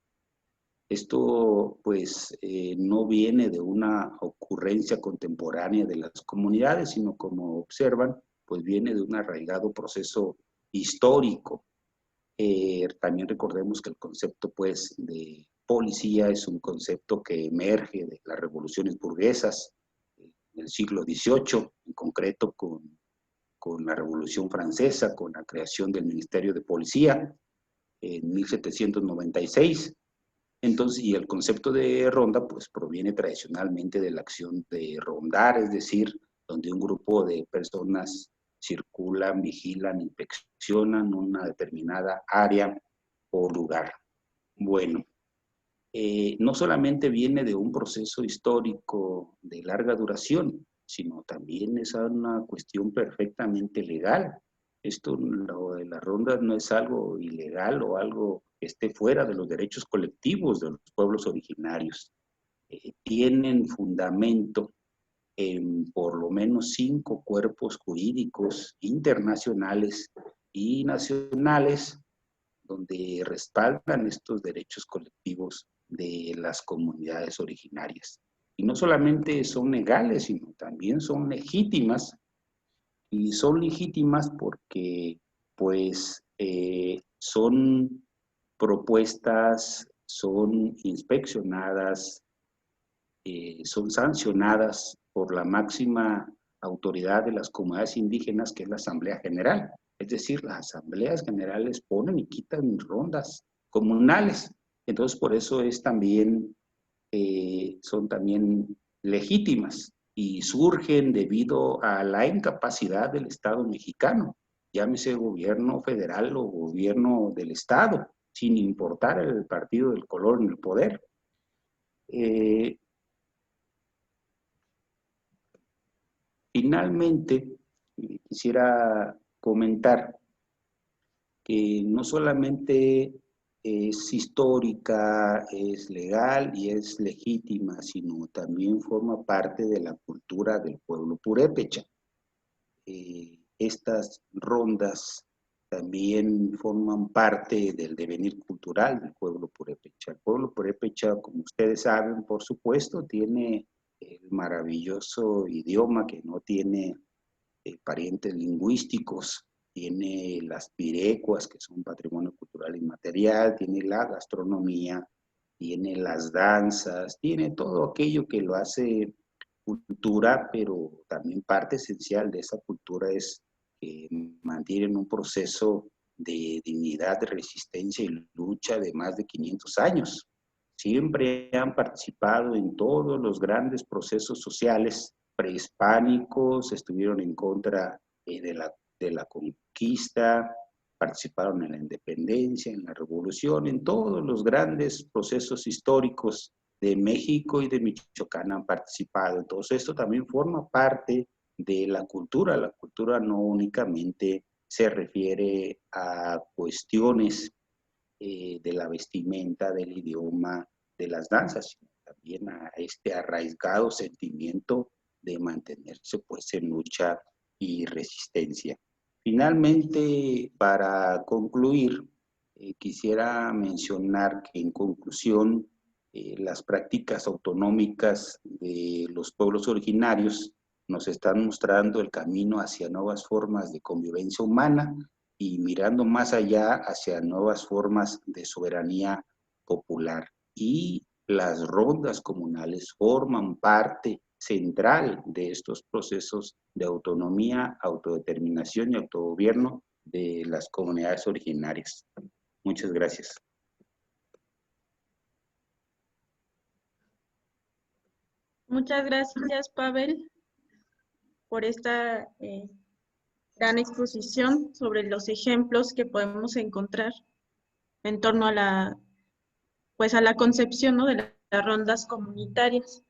Esto pues no viene de una ocurrencia contemporánea de las comunidades, sino como observan, pues viene de un arraigado proceso histórico. También recordemos que el concepto pues de policía es un concepto que emerge de las revoluciones burguesas del siglo XVIII, en concreto con la Revolución Francesa, con la creación del Ministerio de Policía en 1796. Entonces, y el concepto de ronda, pues proviene tradicionalmente de la acción de rondar, es decir, donde un grupo de personas circulan, vigilan, inspeccionan una determinada área o lugar. Bueno, no solamente viene de un proceso histórico de larga duración, sino también es una cuestión perfectamente legal. Esto, lo de las rondas, no es algo ilegal o algo que esté fuera de los derechos colectivos de los pueblos originarios. Tienen fundamento en por lo menos 5 cuerpos jurídicos internacionales y nacionales donde respaldan estos derechos colectivos de las comunidades originarias. Y no solamente son legales, sino también son legítimas, y son legítimas porque pues son propuestas, son inspeccionadas, son sancionadas por la máxima autoridad de las comunidades indígenas, que es la Asamblea General. Es decir, las asambleas generales ponen y quitan rondas comunales. Entonces, por eso es también, son también legítimas y surgen debido a la incapacidad del Estado mexicano, llámese gobierno federal o gobierno del Estado, sin importar el partido del color en el poder. Finalmente, quisiera comentar que no solamente es histórica, es legal y es legítima, sino también forma parte de la cultura del pueblo purépecha. Estas rondas también forman parte del devenir cultural del pueblo purépecha. El pueblo purépecha, como ustedes saben, por supuesto, tiene el maravilloso idioma que no tiene parientes lingüísticos, tiene las pirecuas, que son patrimonio cultural inmaterial, tiene la gastronomía, tiene las danzas, tiene todo aquello que lo hace cultura, pero también parte esencial de esa cultura es que mantienen un proceso de dignidad, de resistencia y lucha de más de 500 años. Siempre han participado en todos los grandes procesos sociales prehispánicos, estuvieron en contra de la conquista, participaron en la independencia, en la revolución, en todos los grandes procesos históricos de México y de Michoacán han participado. Entonces esto también forma parte de la cultura. La cultura no únicamente se refiere a cuestiones de la vestimenta, del idioma, de las danzas, sino también a este arraigado sentimiento de mantenerse pues en lucha y resistencia. Finalmente, para concluir, quisiera mencionar que en conclusión, las prácticas autonómicas de los pueblos originarios nos están mostrando el camino hacia nuevas formas de convivencia humana y mirando más allá hacia nuevas formas de soberanía popular. Y las rondas comunales forman parte central de estos procesos de autonomía, autodeterminación y autogobierno de las comunidades originarias. Muchas gracias. Muchas gracias, Pavel, por esta gran exposición sobre los ejemplos que podemos encontrar en torno a la concepción, ¿no?, de las rondas comunitarias.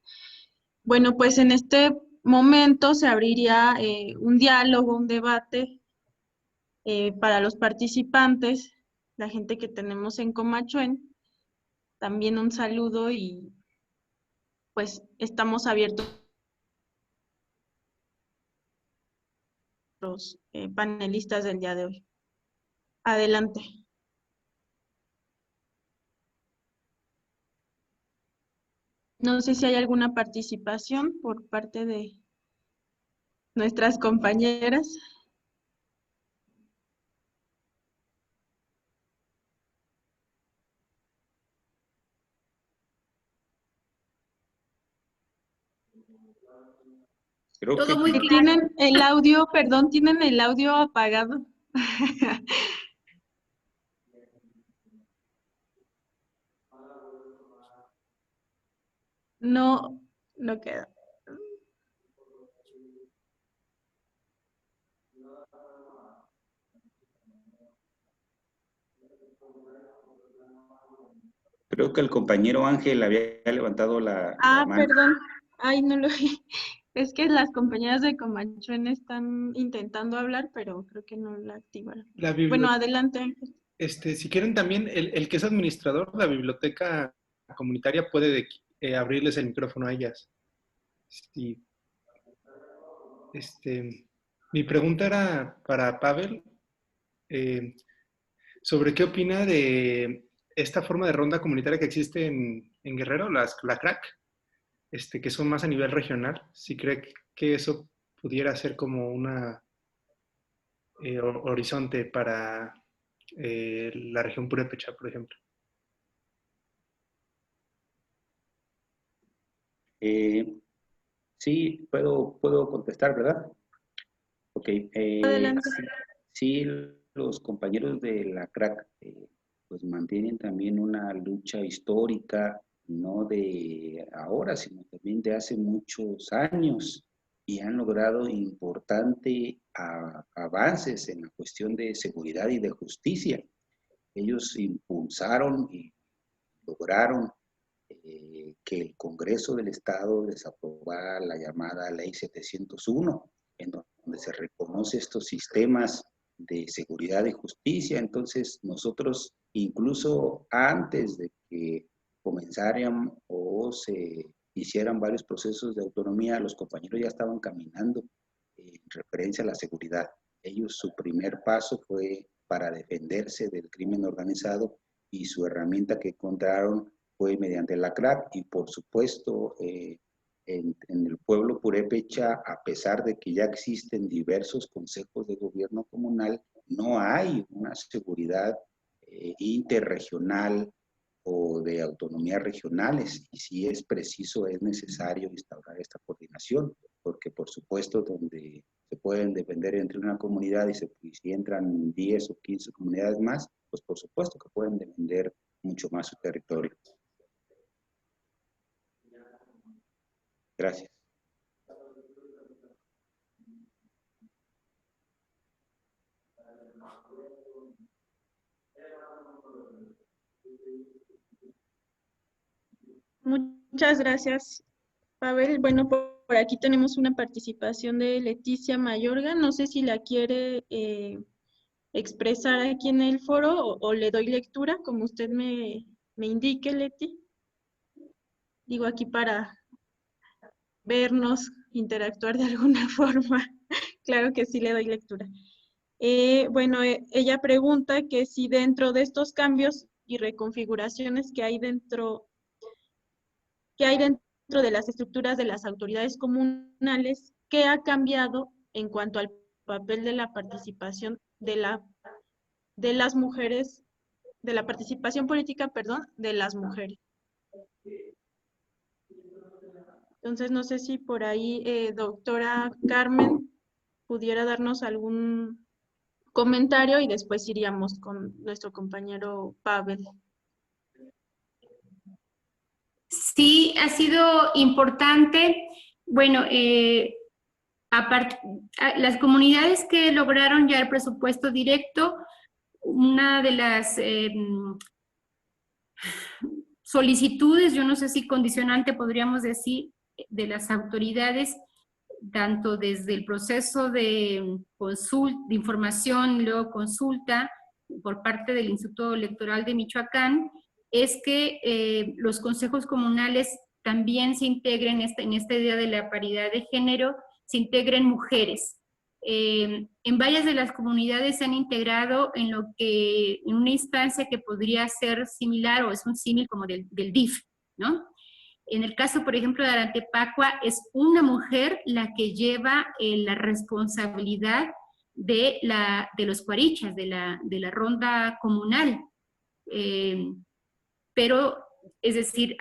Bueno, pues en este momento se abriría un diálogo, un debate para los participantes, la gente que tenemos en Comachuén. También un saludo y pues estamos abiertos nuestros panelistas del día de hoy. Adelante. No sé si hay alguna participación por parte de nuestras compañeras. Creo Todo que muy Que claro. tienen el audio, perdón, tienen el audio apagado. No, no queda. creo que el compañero Ángel había levantado la mano. Perdón. Ay, no lo vi. Es que las compañeras de Comanchuén están intentando hablar, pero creo que no la activaron. La Bueno, biblioteca, adelante, Ángel. si quieren también, el que es administrador de la biblioteca comunitaria puede abrirles el micrófono a ellas. Sí. Mi pregunta era para Pavel, sobre qué opina de esta forma de ronda comunitaria que existe en Guerrero, la CRAC, que son más a nivel regional. Si cree que eso pudiera ser como una horizonte para la región Purépecha, por ejemplo. Sí, puedo contestar, ¿verdad? Ok. Adelante. Sí, los compañeros de la CRAC pues mantienen también una lucha histórica, no de ahora, sino también de hace muchos años, y han logrado importantes avances en la cuestión de seguridad y de justicia. Ellos impulsaron y lograron que el Congreso del Estado desaprobara la llamada Ley 701, en donde se reconoce estos sistemas de seguridad y justicia. Entonces, nosotros, incluso antes de que comenzaran o se hicieran varios procesos de autonomía, los compañeros ya estaban caminando en referencia a la seguridad. Ellos, su primer paso fue para defenderse del crimen organizado, y su herramienta que encontraron fue mediante la CRAC. Y por supuesto, en el pueblo purépecha, a pesar de que ya existen diversos consejos de gobierno comunal, no hay una seguridad interregional o de autonomías regionales, y si es preciso, es necesario instaurar esta coordinación, porque por supuesto donde se pueden defender entre una comunidad y si entran 10 o 15 comunidades más, pues por supuesto que pueden defender mucho más su territorio. Gracias. Muchas gracias, Pavel. Bueno, por aquí tenemos una participación de Leticia Mayorga. No sé si la quiere expresar aquí en el foro o le doy lectura, como usted me indique, Leti. Digo aquí para vernos, interactuar de alguna forma. Claro que sí le doy lectura. Bueno, ella pregunta que si dentro de estos cambios y reconfiguraciones que hay dentro de las estructuras de las autoridades comunales, ¿qué ha cambiado en cuanto al papel de la participación de las mujeres, de la participación política, perdón, de las mujeres? Entonces, no sé si por ahí, doctora Carmen, pudiera darnos algún comentario y después iríamos con nuestro compañero Pavel. Sí, ha sido importante. Bueno, las comunidades que lograron ya el presupuesto directo, una de las solicitudes, yo no sé si condicionante podríamos decir, de las autoridades, tanto desde el proceso de información y luego consulta por parte del Instituto Electoral de Michoacán, es que los consejos comunales también se integren en esta idea de la paridad de género, se integren mujeres. en varias de las comunidades se han integrado en en una instancia que podría ser similar, o es un símil como del DIF, ¿no? En el caso, por ejemplo, de Arantepacua, es una mujer la que lleva la responsabilidad de los cuarichas, de la ronda comunal. Pero, es decir,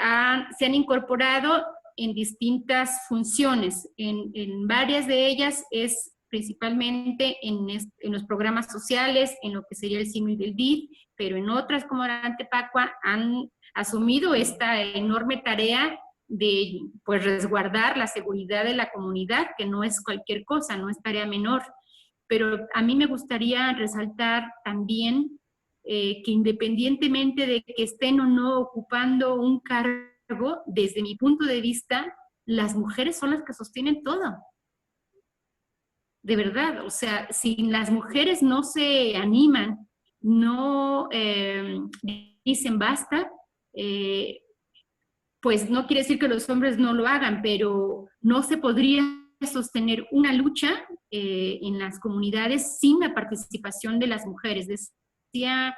se han incorporado en distintas funciones. En varias de ellas es principalmente en los programas sociales, en lo que sería el símil del DIF, pero en otras como Arantepacua han asumido esta enorme tarea de pues resguardar la seguridad de la comunidad, que no es cualquier cosa, no es tarea menor. Pero a mí me gustaría resaltar también que independientemente de que estén o no ocupando un cargo, desde mi punto de vista, las mujeres son las que sostienen todo. De verdad, o sea, si las mujeres no se animan, no dicen basta, pues no quiere decir que los hombres no lo hagan, pero no se podría sostener una lucha en las comunidades sin la participación de las mujeres. Decía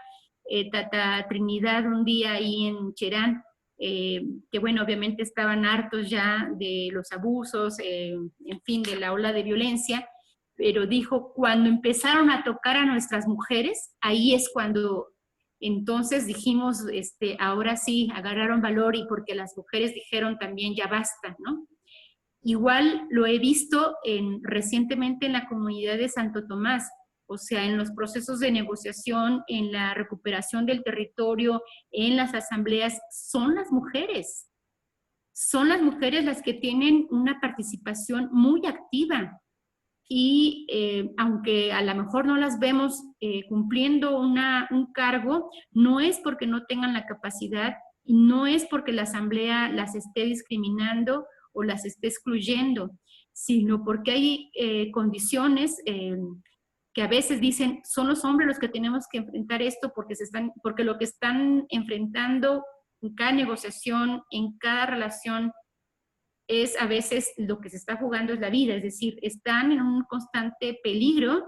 Tata Trinidad un día ahí en Cherán, que bueno, obviamente estaban hartos ya de los abusos, en fin, de la ola de violencia, pero dijo, cuando empezaron a tocar a nuestras mujeres, ahí es cuando entonces dijimos, ahora sí, agarraron valor, y porque las mujeres dijeron también ya basta, ¿no? Igual lo he visto recientemente en la comunidad de Santo Tomás, o sea, en los procesos de negociación, en la recuperación del territorio, en las asambleas, son las mujeres las que tienen una participación muy activa. Y aunque a lo mejor no las vemos cumpliendo un cargo, no es porque no tengan la capacidad, y no es porque la asamblea las esté discriminando o las esté excluyendo, sino porque hay condiciones que a veces dicen, son los hombres los que tenemos que enfrentar esto, porque lo que están enfrentando en cada negociación, en cada relación, es a veces lo que se está jugando es la vida, es decir, están en un constante peligro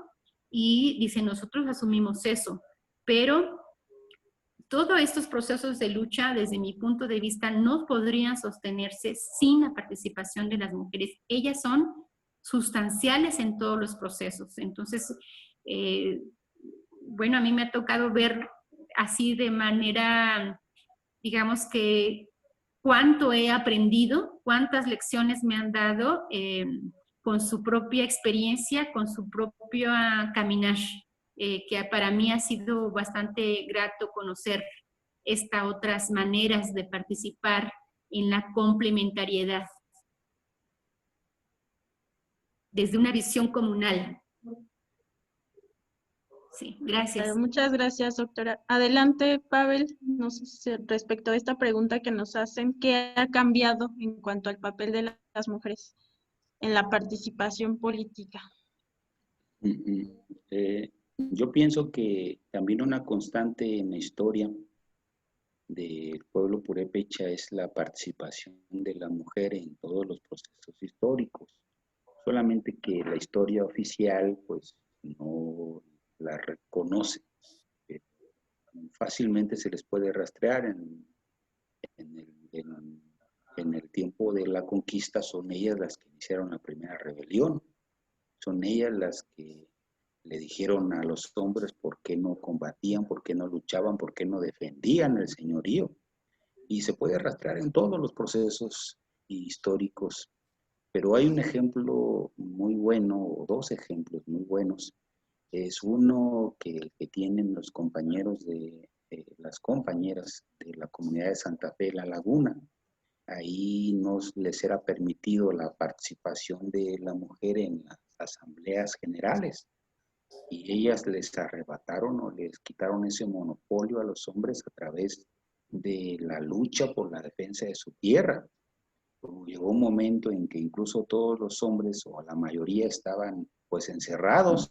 y dicen, nosotros asumimos eso, pero todos estos procesos de lucha, desde mi punto de vista, no podrían sostenerse sin la participación de las mujeres. Ellas son sustanciales en todos los procesos. Entonces, bueno, a mí me ha tocado ver así de manera, digamos que cuánto he aprendido, cuántas lecciones me han dado con su propia experiencia, con su propio caminar, que para mí ha sido bastante grato conocer estas otras maneras de participar en la complementariedad, desde una visión comunal. Sí, gracias. Muchas gracias, doctora. Adelante, Pavel, respecto a esta pregunta que nos hacen, ¿qué ha cambiado en cuanto al papel de las mujeres en la participación política? Yo pienso que también una constante en la historia del pueblo purépecha es la participación de la mujer en todos los procesos históricos. Solamente que la historia oficial pues no la reconoce. Fácilmente se les puede rastrear en el tiempo de la conquista. Son ellas las que iniciaron la primera rebelión, son ellas las que le dijeron a los hombres por qué no combatían, por qué no luchaban, por qué no defendían el señorío. Y se puede rastrear en todos los procesos históricos. Pero hay un ejemplo muy bueno, o dos ejemplos muy buenos. Es uno que tienen los compañeros las compañeras de la comunidad de Santa Fe, La Laguna. Ahí no les era permitido la participación de la mujer en las asambleas generales. Y ellas les arrebataron o les quitaron ese monopolio a los hombres a través de la lucha por la defensa de su tierra. Llegó un momento en que incluso todos los hombres, o la mayoría, estaban pues encerrados.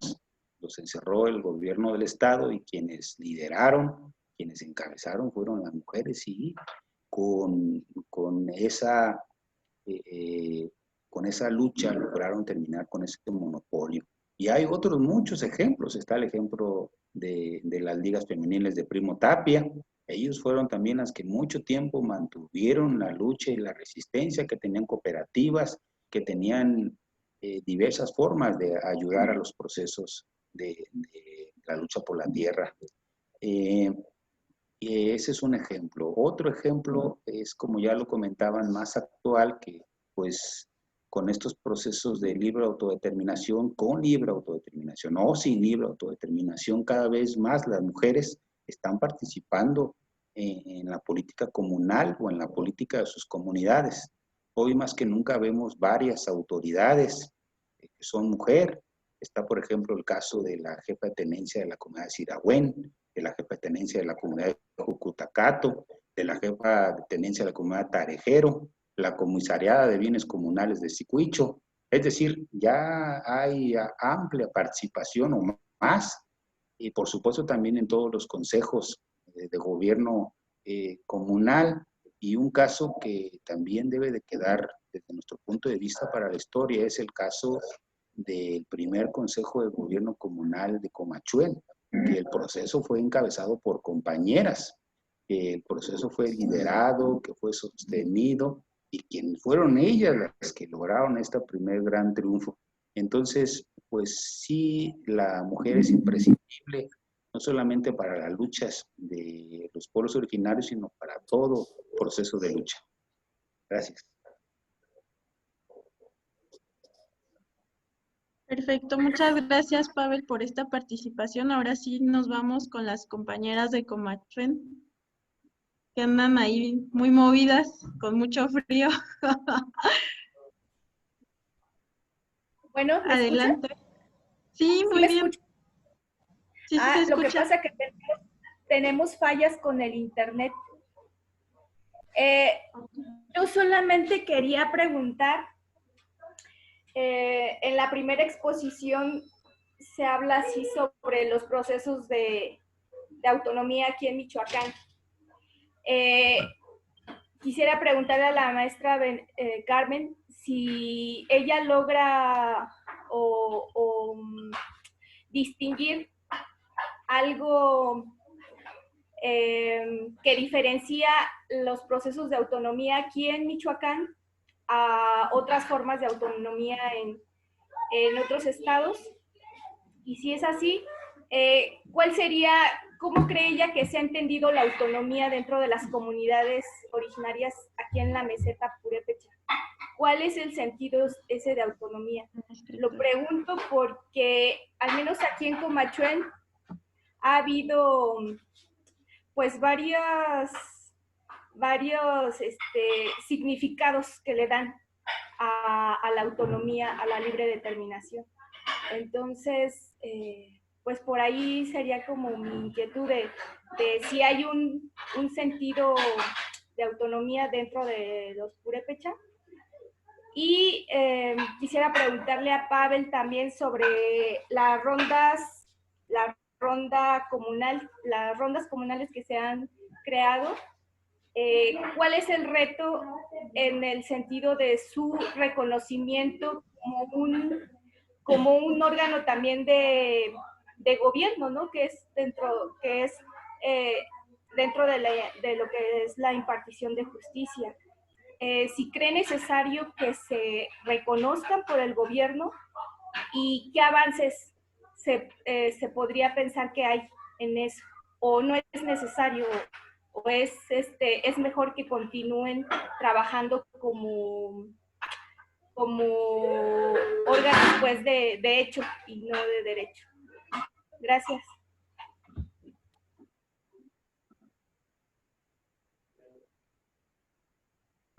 Los encerró el gobierno del estado, y quienes lideraron, quienes encabezaron fueron las mujeres, y con esa lucha lograron terminar con ese monopolio. Y hay otros muchos ejemplos. Está el ejemplo de las ligas femeniles de Primo Tapia. Ellos fueron también las que mucho tiempo mantuvieron la lucha y la resistencia, que tenían cooperativas, que tenían diversas formas de ayudar a los procesos de la lucha por la tierra. Y ese es un ejemplo. Otro ejemplo es, como ya lo comentaban, más actual, que pues con estos procesos de libre autodeterminación, con libre autodeterminación o sin libre autodeterminación, cada vez más las mujeres están participando en la política comunal o en la política de sus comunidades. Hoy más que nunca vemos varias autoridades que son mujer. Está, por ejemplo, el caso de la jefa de tenencia de la comunidad de Siragüen, de la jefa de tenencia de la comunidad de Jucutacato, de la jefa de tenencia de la comunidad de Tarejero, la comisariada de bienes comunales de Sicuicho. Es decir, ya hay amplia participación o más, y por supuesto también en todos los consejos de gobierno comunal. Y un caso que también debe de quedar desde nuestro punto de vista para la historia es el caso del primer consejo de gobierno comunal de Comachuel, que el proceso fue encabezado por compañeras, que el proceso fue liderado, que fue sostenido, y quienes fueron ellas las que lograron este primer gran triunfo. Entonces, pues sí, la mujer es imprescindible, no solamente para las luchas de los pueblos originarios, sino para todo proceso de lucha. Gracias. Perfecto, muchas gracias, Pavel, por esta participación. Ahora sí nos vamos con las compañeras de Comachuén, que andan ahí muy movidas, con mucho frío. Bueno, ¿me Adelante. escuchan? Sí, muy me bien. escuchan? Sí, se Lo que escucha. pasa es que tenemos fallas con el internet. Yo solamente quería preguntar, en la primera exposición se habla así sobre los procesos de autonomía aquí en Michoacán. Quisiera preguntarle a la maestra Carmen si ella logra distinguir algo que diferencia los procesos de autonomía aquí en Michoacán a otras formas de autonomía en otros estados. Y si es así, ¿cuál sería, cómo cree ella que se ha entendido la autonomía dentro de las comunidades originarias aquí en la meseta purépecha? ¿Cuál es el sentido ese de autonomía? Lo pregunto porque, al menos aquí en Comachuén, ha habido pues varios significados que le dan a la autonomía, a la libre determinación. Entonces, pues por ahí sería como mi inquietud de si hay un sentido de autonomía dentro de los purépecha. Y quisiera preguntarle a Pavel también sobre las rondas comunales que se han creado. ¿Cuál es el reto en el sentido de su reconocimiento como un órgano también de gobierno, ¿no? Que es dentro de lo que es la impartición de justicia? Si cree necesario que se reconozcan por el gobierno y qué avances se podría pensar que hay en eso, o no es necesario, o es mejor que continúen trabajando como órganos pues de hecho y no de derecho. Gracias.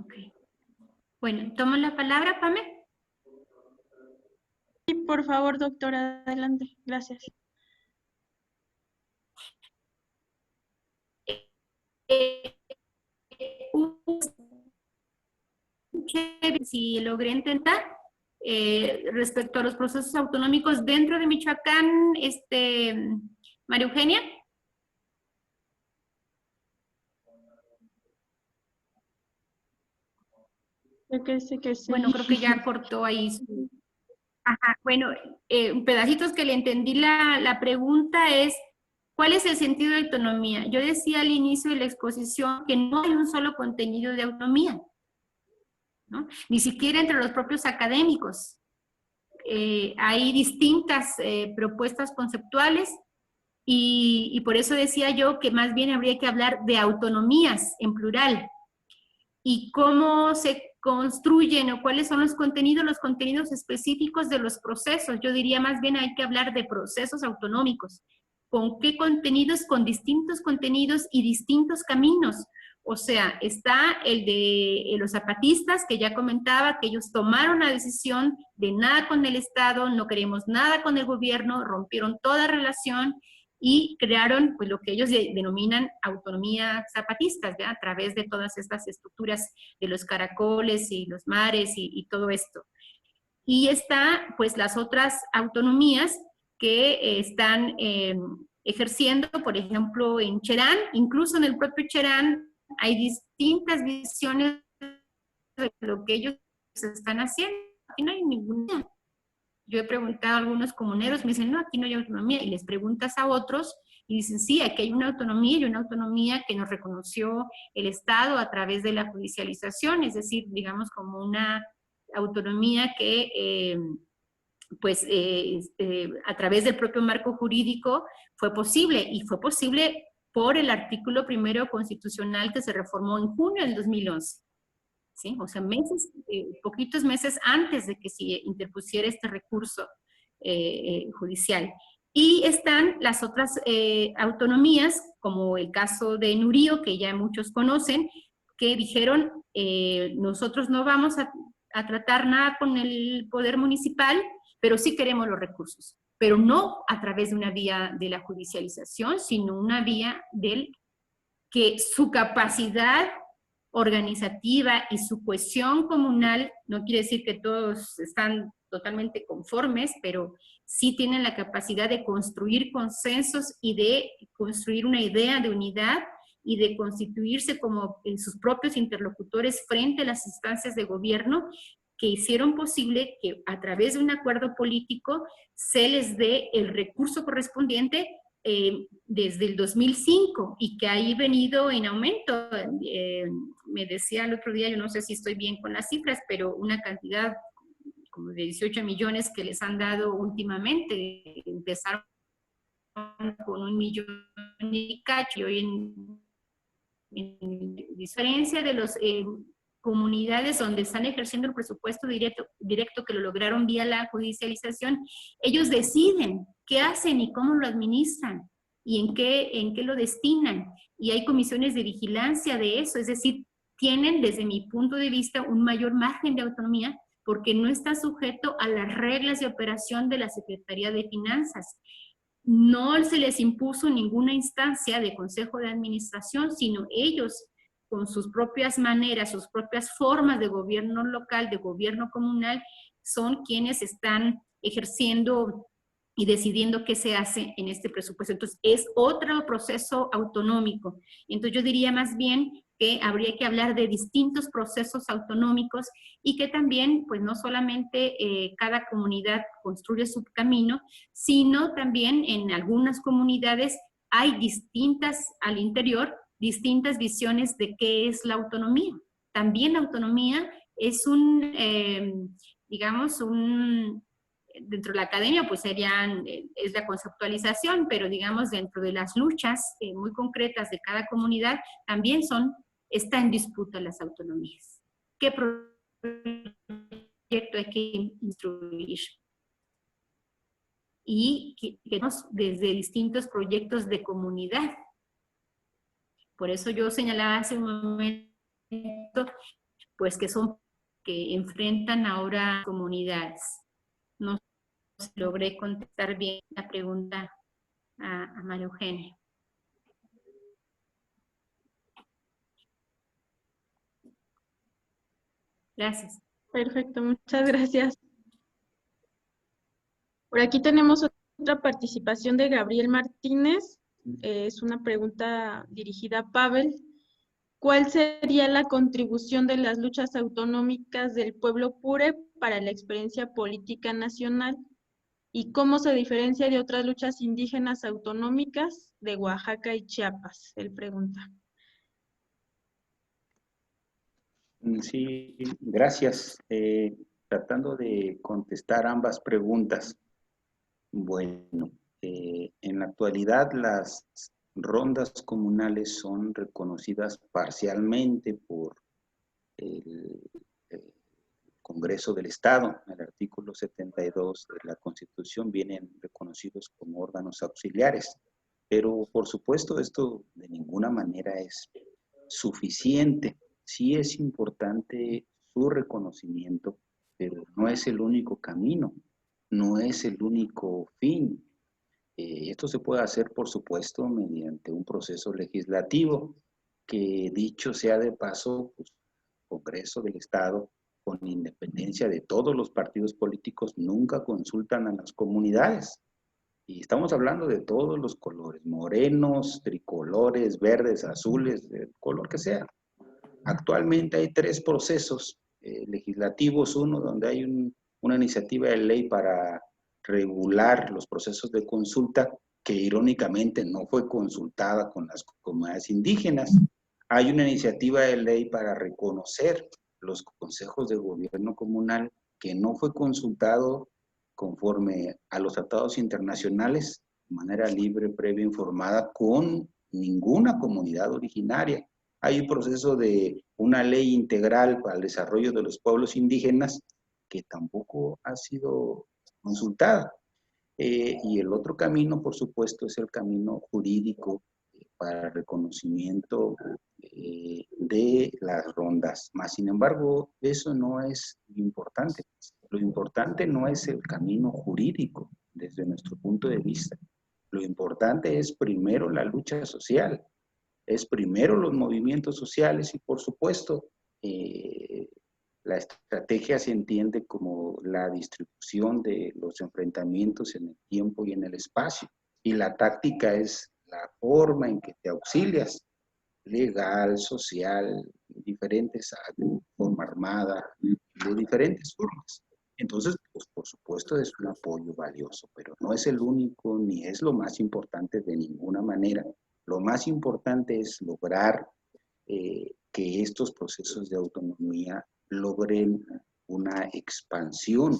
Okay. Bueno, tomo la palabra, Pame. Sí, por favor, doctora, adelante. Gracias. Si logré intentar respecto a los procesos autonómicos dentro de Michoacán, María Eugenia. Yo que sé que sí. Bueno, creo que ya cortó ahí. Ajá, bueno, pedacitos que le entendí la pregunta es, ¿cuál es el sentido de autonomía? Yo decía al inicio de la exposición que no hay un solo contenido de autonomía, ¿no? Ni siquiera entre los propios académicos. Hay distintas propuestas conceptuales y por eso decía yo que más bien habría que hablar de autonomías en plural y cómo se construyen o cuáles son los contenidos específicos de los procesos. Yo diría más bien hay que hablar de procesos autonómicos. ¿Con qué contenidos? Con distintos contenidos y distintos caminos. O sea, está el de los zapatistas, que ya comentaba, que ellos tomaron la decisión de nada con el Estado, no queremos nada con el gobierno, rompieron toda relación y crearon pues, lo que ellos denominan autonomía zapatistas, ¿ya? A través de todas estas estructuras de los caracoles y los mares y todo esto. Y está pues las otras autonomías que están ejerciendo, por ejemplo, en Cherán, incluso en el propio Cherán hay distintas visiones de lo que ellos están haciendo. Aquí no hay ninguna. Yo he preguntado a algunos comuneros, me dicen, no, aquí no hay autonomía, y les preguntas a otros, y dicen, sí, aquí hay una autonomía, y una autonomía que nos reconoció el Estado a través de la judicialización, es decir, digamos, como una autonomía que, a través del propio marco jurídico fue posible, y fue posible por el artículo 1 constitucional que se reformó en junio del 2011. ¿Sí? O sea, poquitos meses antes de que se interpusiera este recurso judicial. Y están las otras autonomías, como el caso de Nurío, que ya muchos conocen, que dijeron, nosotros no vamos a tratar nada con el poder municipal, pero sí queremos los recursos, pero no a través de una vía de la judicialización, sino una vía del que su capacidad organizativa y su cohesión comunal, no quiere decir que todos están totalmente conformes, pero sí tienen la capacidad de construir consensos y de construir una idea de unidad y de constituirse como sus propios interlocutores frente a las instancias de gobierno que hicieron posible que a través de un acuerdo político se les dé el recurso correspondiente desde el 2005 y que ha venido en aumento. Me decía el otro día, yo no sé si estoy bien con las cifras, pero una cantidad como de 18 millones que les han dado últimamente. Empezaron con 1 millón y cacho, y hoy en diferencia de las comunidades donde están ejerciendo el presupuesto directo que lo lograron vía la judicialización, ellos deciden qué hacen y cómo lo administran y en qué lo destinan. Y hay comisiones de vigilancia de eso, es decir, tienen desde mi punto de vista un mayor margen de autonomía porque no está sujeto a las reglas de operación de la Secretaría de Finanzas. No se les impuso ninguna instancia de consejo de administración, sino ellos con sus propias maneras, sus propias formas de gobierno local, de gobierno comunal, son quienes están ejerciendo y decidiendo qué se hace en este presupuesto. Entonces, es otro proceso autonómico. Entonces, yo diría más bien que habría que hablar de distintos procesos autonómicos y que también, pues no solamente cada comunidad construye su camino, sino también en algunas comunidades hay distintas al interior, distintas visiones de qué es la autonomía. También la autonomía es dentro de la academia, pues es la conceptualización, pero digamos dentro de las luchas muy concretas de cada comunidad, también está en disputa las autonomías. ¿Qué proyecto hay que instruir? Y que desde distintos proyectos de comunidad. Por eso yo señalaba hace un momento, pues que enfrentan ahora comunidades. No logré contestar bien la pregunta a María Eugenia. Gracias. Perfecto, muchas gracias. Por aquí tenemos otra participación de Gabriel Martínez. Es una pregunta dirigida a Pavel. ¿Cuál sería la contribución de las luchas autonómicas del pueblo pure para la experiencia política nacional? ¿Y cómo se diferencia de otras luchas indígenas autonómicas de Oaxaca y Chiapas? Él pregunta. Sí, gracias. Tratando de contestar ambas preguntas. Bueno, en la actualidad las rondas comunales son reconocidas parcialmente por el Congreso del Estado. En el artículo 72 de la Constitución vienen reconocidos como órganos auxiliares, pero por supuesto esto de ninguna manera es suficiente. Sí es importante su reconocimiento, pero no es el único camino, no es el único fin. Esto se puede hacer, por supuesto, mediante un proceso legislativo, que dicho sea de paso, pues, el Congreso del Estado, con independencia de todos los partidos políticos, nunca consultan a las comunidades. Y estamos hablando de todos los colores, morenos, tricolores, verdes, azules, del color que sea. Actualmente hay 3 procesos legislativos, uno donde hay una iniciativa de ley para regular los procesos de consulta, que irónicamente no fue consultada con las comunidades indígenas. Hay una iniciativa de ley para reconocer los consejos de gobierno comunal, que no fue consultado conforme a los tratados internacionales, de manera libre, previa, informada, con ninguna comunidad originaria. Hay un proceso de una ley integral para el desarrollo de los pueblos indígenas que tampoco ha sido consultada. Y el otro camino, por supuesto, es el camino jurídico para el reconocimiento de las rondas. Mas, sin embargo, eso no es lo importante. Lo importante no es el camino jurídico desde nuestro punto de vista. Lo importante es primero la lucha social, es primero los movimientos sociales y, por supuesto, la estrategia se entiende como la distribución de los enfrentamientos en el tiempo y en el espacio. Y la táctica es la forma en que te auxilias, legal, social, diferentes, forma armada, de diferentes formas. Entonces, pues, por supuesto, es un apoyo valioso, pero no es el único ni es lo más importante de ninguna manera. Lo más importante es lograr que estos procesos de autonomía logren una expansión,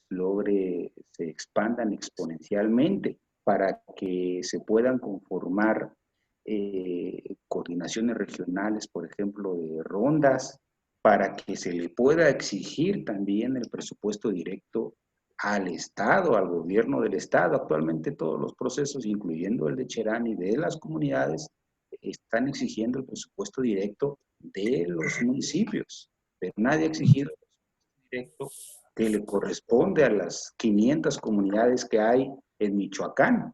se expandan exponencialmente para que se puedan conformar coordinaciones regionales, por ejemplo, de rondas, para que se le pueda exigir también el presupuesto directo al Estado, al gobierno del Estado. Actualmente todos los procesos, incluyendo el de Cherán y de las comunidades, están exigiendo el presupuesto directo de los municipios, pero nadie ha exigido el presupuesto directo que le corresponde a las 500 comunidades que hay en Michoacán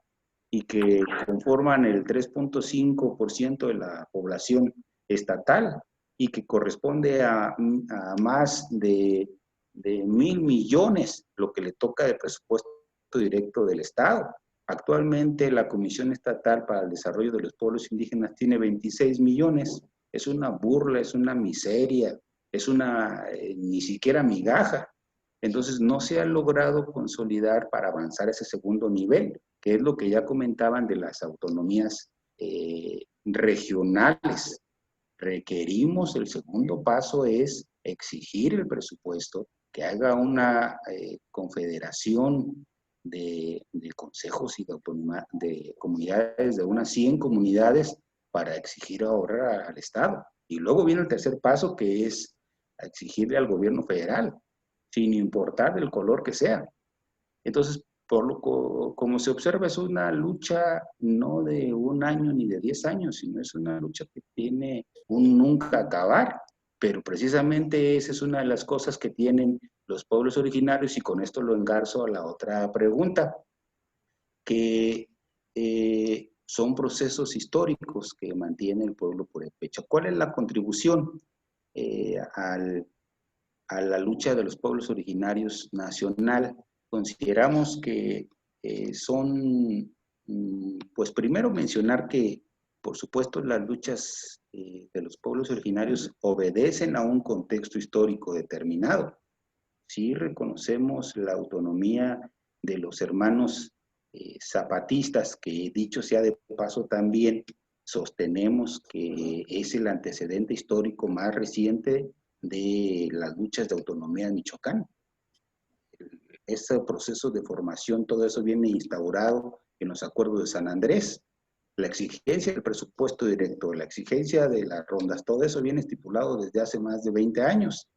y que conforman el 3.5% de la población estatal y que corresponde a más de 1,000 millones lo que le toca de presupuesto directo del Estado. Actualmente la Comisión Estatal para el Desarrollo de los Pueblos Indígenas tiene 26 millones. Es una burla, es una miseria, es una ni siquiera migaja. Entonces no se ha logrado consolidar para avanzar a ese segundo nivel, que es lo que ya comentaban de las autonomías regionales. Requerimos, el segundo paso es exigir el presupuesto, que haga una confederación de consejos y de comunidades, de unas 100 comunidades, para exigir ahora al Estado. Y luego viene el tercer paso, que es exigirle al gobierno federal, sin importar el color que sea. Entonces, como se observa, es una lucha no de 1 año ni de 10 años, sino es una lucha que tiene un nunca acabar. Pero precisamente esa es una de las cosas que tienen los pueblos originarios, y con esto lo engarzo a la otra pregunta, que son procesos históricos que mantiene el pueblo purépecha. ¿Cuál es la contribución a la lucha de los pueblos originarios nacional? Consideramos que pues primero mencionar que, por supuesto, las luchas de los pueblos originarios obedecen a un contexto histórico determinado. Sí reconocemos la autonomía de los hermanos zapatistas, que dicho sea de paso también, sostenemos que es el antecedente histórico más reciente de las luchas de autonomía en Michoacán. Ese proceso de formación, todo eso viene instaurado en los acuerdos de San Andrés. La exigencia del presupuesto directo, la exigencia de las rondas, todo eso viene estipulado desde hace más de 20 años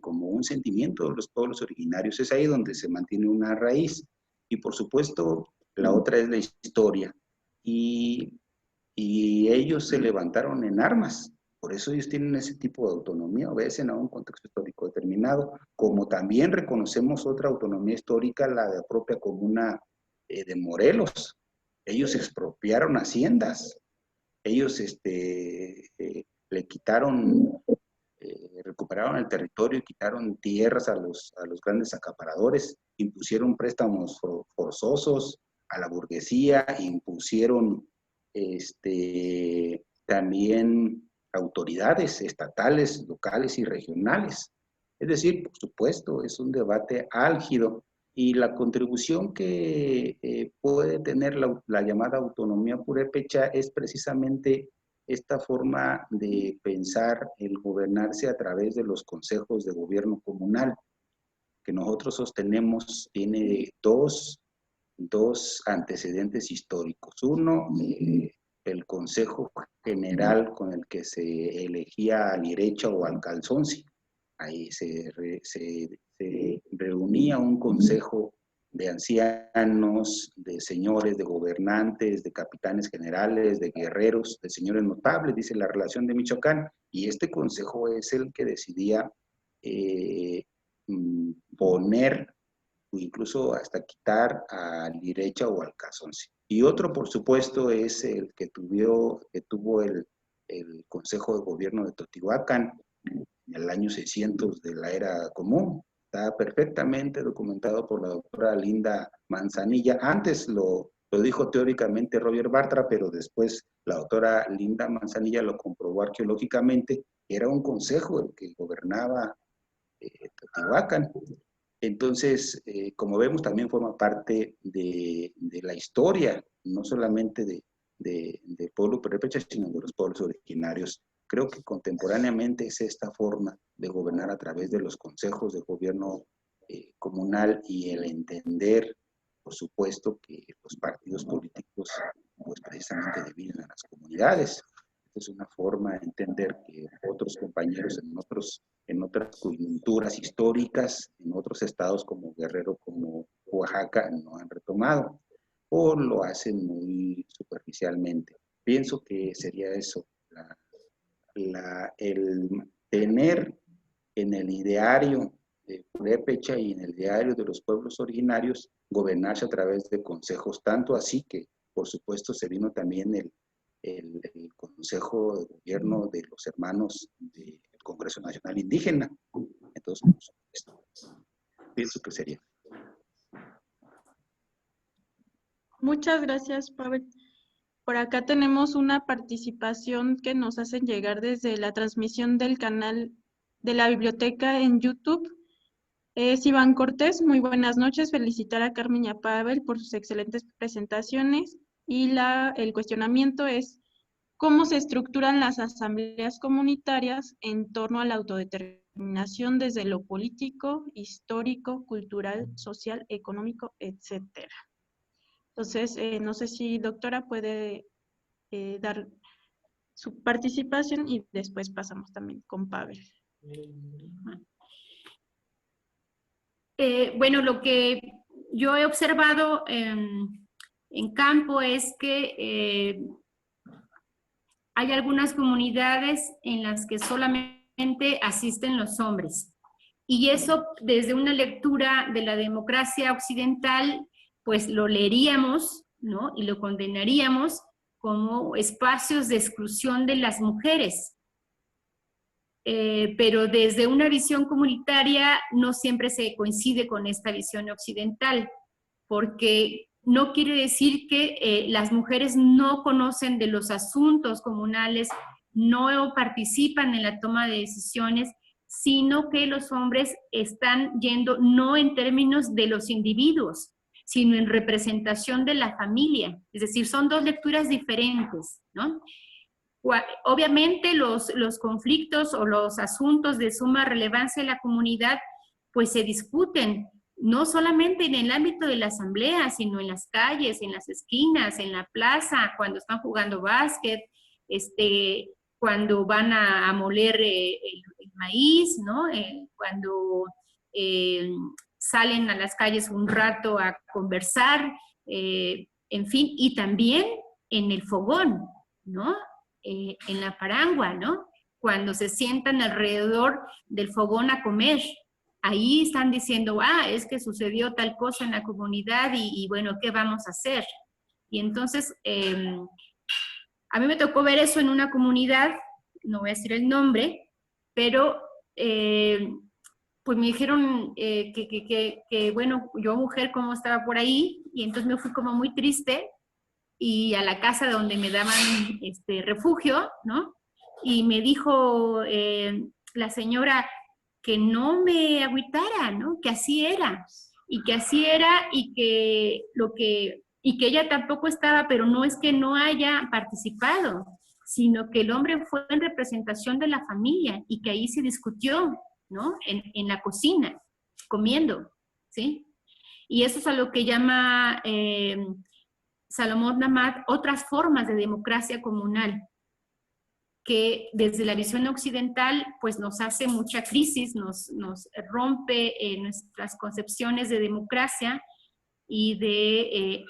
como un sentimiento de los pueblos originarios. Es ahí donde se mantiene una raíz. Y por supuesto, la otra es la historia. Y ellos se levantaron en armas. Por eso ellos tienen ese tipo de autonomía, obedecen a un contexto histórico determinado, como también reconocemos otra autonomía histórica, la de la propia comuna de Morelos. Ellos expropiaron haciendas, ellos le quitaron, recuperaron el territorio, quitaron tierras a los grandes acaparadores, impusieron préstamos forzosos a la burguesía, impusieron también autoridades estatales, locales y regionales. Es decir, por supuesto, es un debate álgido y la contribución que puede tener la llamada autonomía purépecha es precisamente esta forma de pensar el gobernarse a través de los consejos de gobierno comunal, que nosotros sostenemos tiene dos antecedentes históricos. Uno, el Consejo General con el que se elegía a Lirecha o al Calzonsi. Ahí se reunía un consejo de ancianos, de señores, de gobernantes, de capitanes generales, de guerreros, de señores notables, dice la relación de Michoacán, y este consejo es el que decidía poner o incluso hasta quitar a Lirecha o al Calzonsi. Y otro, por supuesto, es el que tuvo el Consejo de Gobierno de Teotihuacán en el año 600 de la era común. Está perfectamente documentado por la doctora Linda Manzanilla. Antes lo dijo teóricamente Roger Bartra, pero después la doctora Linda Manzanilla lo comprobó arqueológicamente. Era un consejo el que gobernaba Teotihuacán. Entonces, como vemos, también forma parte de la historia, no solamente del pueblo purépecha, sino de los pueblos originarios. Creo que contemporáneamente es esta forma de gobernar a través de los consejos de gobierno comunal y el entender, por supuesto, que los partidos políticos pues precisamente dividen a las comunidades. Es una forma de entender que otros compañeros en otras coyunturas históricas, en otros estados como Guerrero, como Oaxaca, no han retomado o lo hacen muy superficialmente. Pienso que sería eso, el tener en el ideario de purépecha y en el ideario de los pueblos originarios gobernarse a través de consejos, tanto así que, por supuesto, se vino también el Consejo de Gobierno de los hermanos del Congreso Nacional Indígena. Entonces, pienso que sería. Muchas gracias, Pavel. Por acá tenemos una participación que nos hacen llegar desde la transmisión del canal de la biblioteca en YouTube. Es Iván Cortés, muy buenas noches. Felicitar a Carmen y a Pavel por sus excelentes presentaciones. Y el cuestionamiento es: ¿cómo se estructuran las asambleas comunitarias en torno a la autodeterminación desde lo político, histórico, cultural, social, económico, etcétera? Entonces, no sé si doctora puede dar su participación y después pasamos también con Pavel. Bueno, lo que yo he observado en campo es que hay algunas comunidades en las que solamente asisten los hombres. Y eso, desde una lectura de la democracia occidental, pues lo leeríamos, ¿no? Y lo condenaríamos como espacios de exclusión de las mujeres. Pero desde una visión comunitaria no siempre se coincide con esta visión occidental, porque no quiere decir que las mujeres no conocen de los asuntos comunales, no participan en la toma de decisiones, sino que los hombres están yendo no en términos de los individuos, sino en representación de la familia. Es decir, son dos lecturas diferentes, ¿no? Obviamente los conflictos o los asuntos de suma relevancia en la comunidad pues se discuten no solamente en el ámbito de la asamblea, sino en las calles, en las esquinas, en la plaza, cuando están jugando básquet, cuando van a moler el maíz, ¿no? Cuando salen a las calles un rato a conversar, en fin, y también en el fogón, ¿no? En la parangua, ¿no? Cuando se sientan alrededor del fogón a comer, ahí están diciendo, es que sucedió tal cosa en la comunidad y bueno, ¿qué vamos a hacer? Y entonces, a mí me tocó ver eso en una comunidad, no voy a decir el nombre, pero pues me dijeron que bueno, yo mujer como estaba por ahí, y entonces me fui como muy triste, y a la casa donde me daban refugio, ¿no? Y me dijo la señora que no me agüitara, ¿no? Que así era, y que así era, y que ella tampoco estaba, pero no es que no haya participado, sino que el hombre fue en representación de la familia, y que ahí se discutió, ¿no? En la cocina, comiendo, ¿sí? Y eso es a lo que llama Salomón Namat otras formas de democracia comunal, que desde la visión occidental pues nos hace mucha crisis, nos rompe nuestras concepciones de democracia y de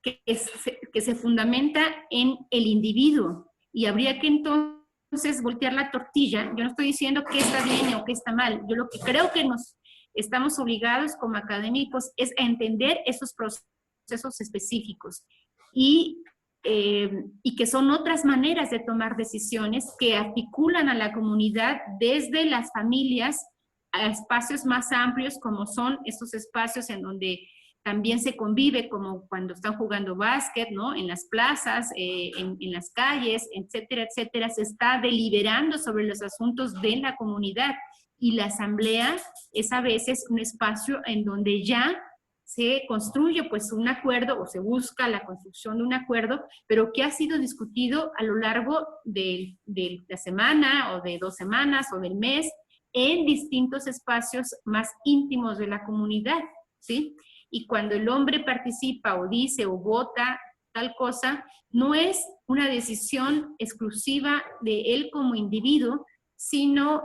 que se fundamenta en el individuo. Y habría que entonces voltear la tortilla. Yo no estoy diciendo qué está bien o qué está mal. Yo lo que creo que nos estamos obligados como académicos es a entender esos procesos específicos y que son otras maneras de tomar decisiones que articulan a la comunidad desde las familias a espacios más amplios, como son estos espacios en donde también se convive, como cuando están jugando básquet, ¿no? En las plazas, en las calles, etcétera, etcétera. Se está deliberando sobre los asuntos de la comunidad, y la asamblea es a veces un espacio en donde ya se construye pues un acuerdo, o se busca la construcción de un acuerdo, pero que ha sido discutido a lo largo de la semana, o de 2 semanas, o del mes, en distintos espacios más íntimos de la comunidad, ¿sí? Y cuando el hombre participa, o dice, o vota tal cosa, no es una decisión exclusiva de él como individuo, sino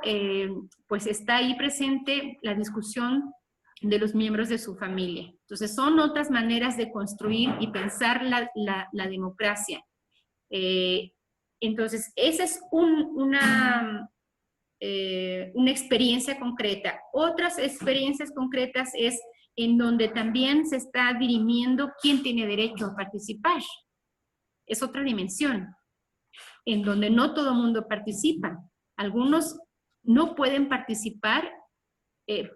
pues está ahí presente la discusión de los miembros de su familia. Entonces son otras maneras de construir y pensar la democracia. Entonces esa es una experiencia concreta. Otras experiencias concretas es en donde también se está dirimiendo quién tiene derecho a participar. Es otra dimensión, en donde no todo el mundo participa. Algunos no pueden participar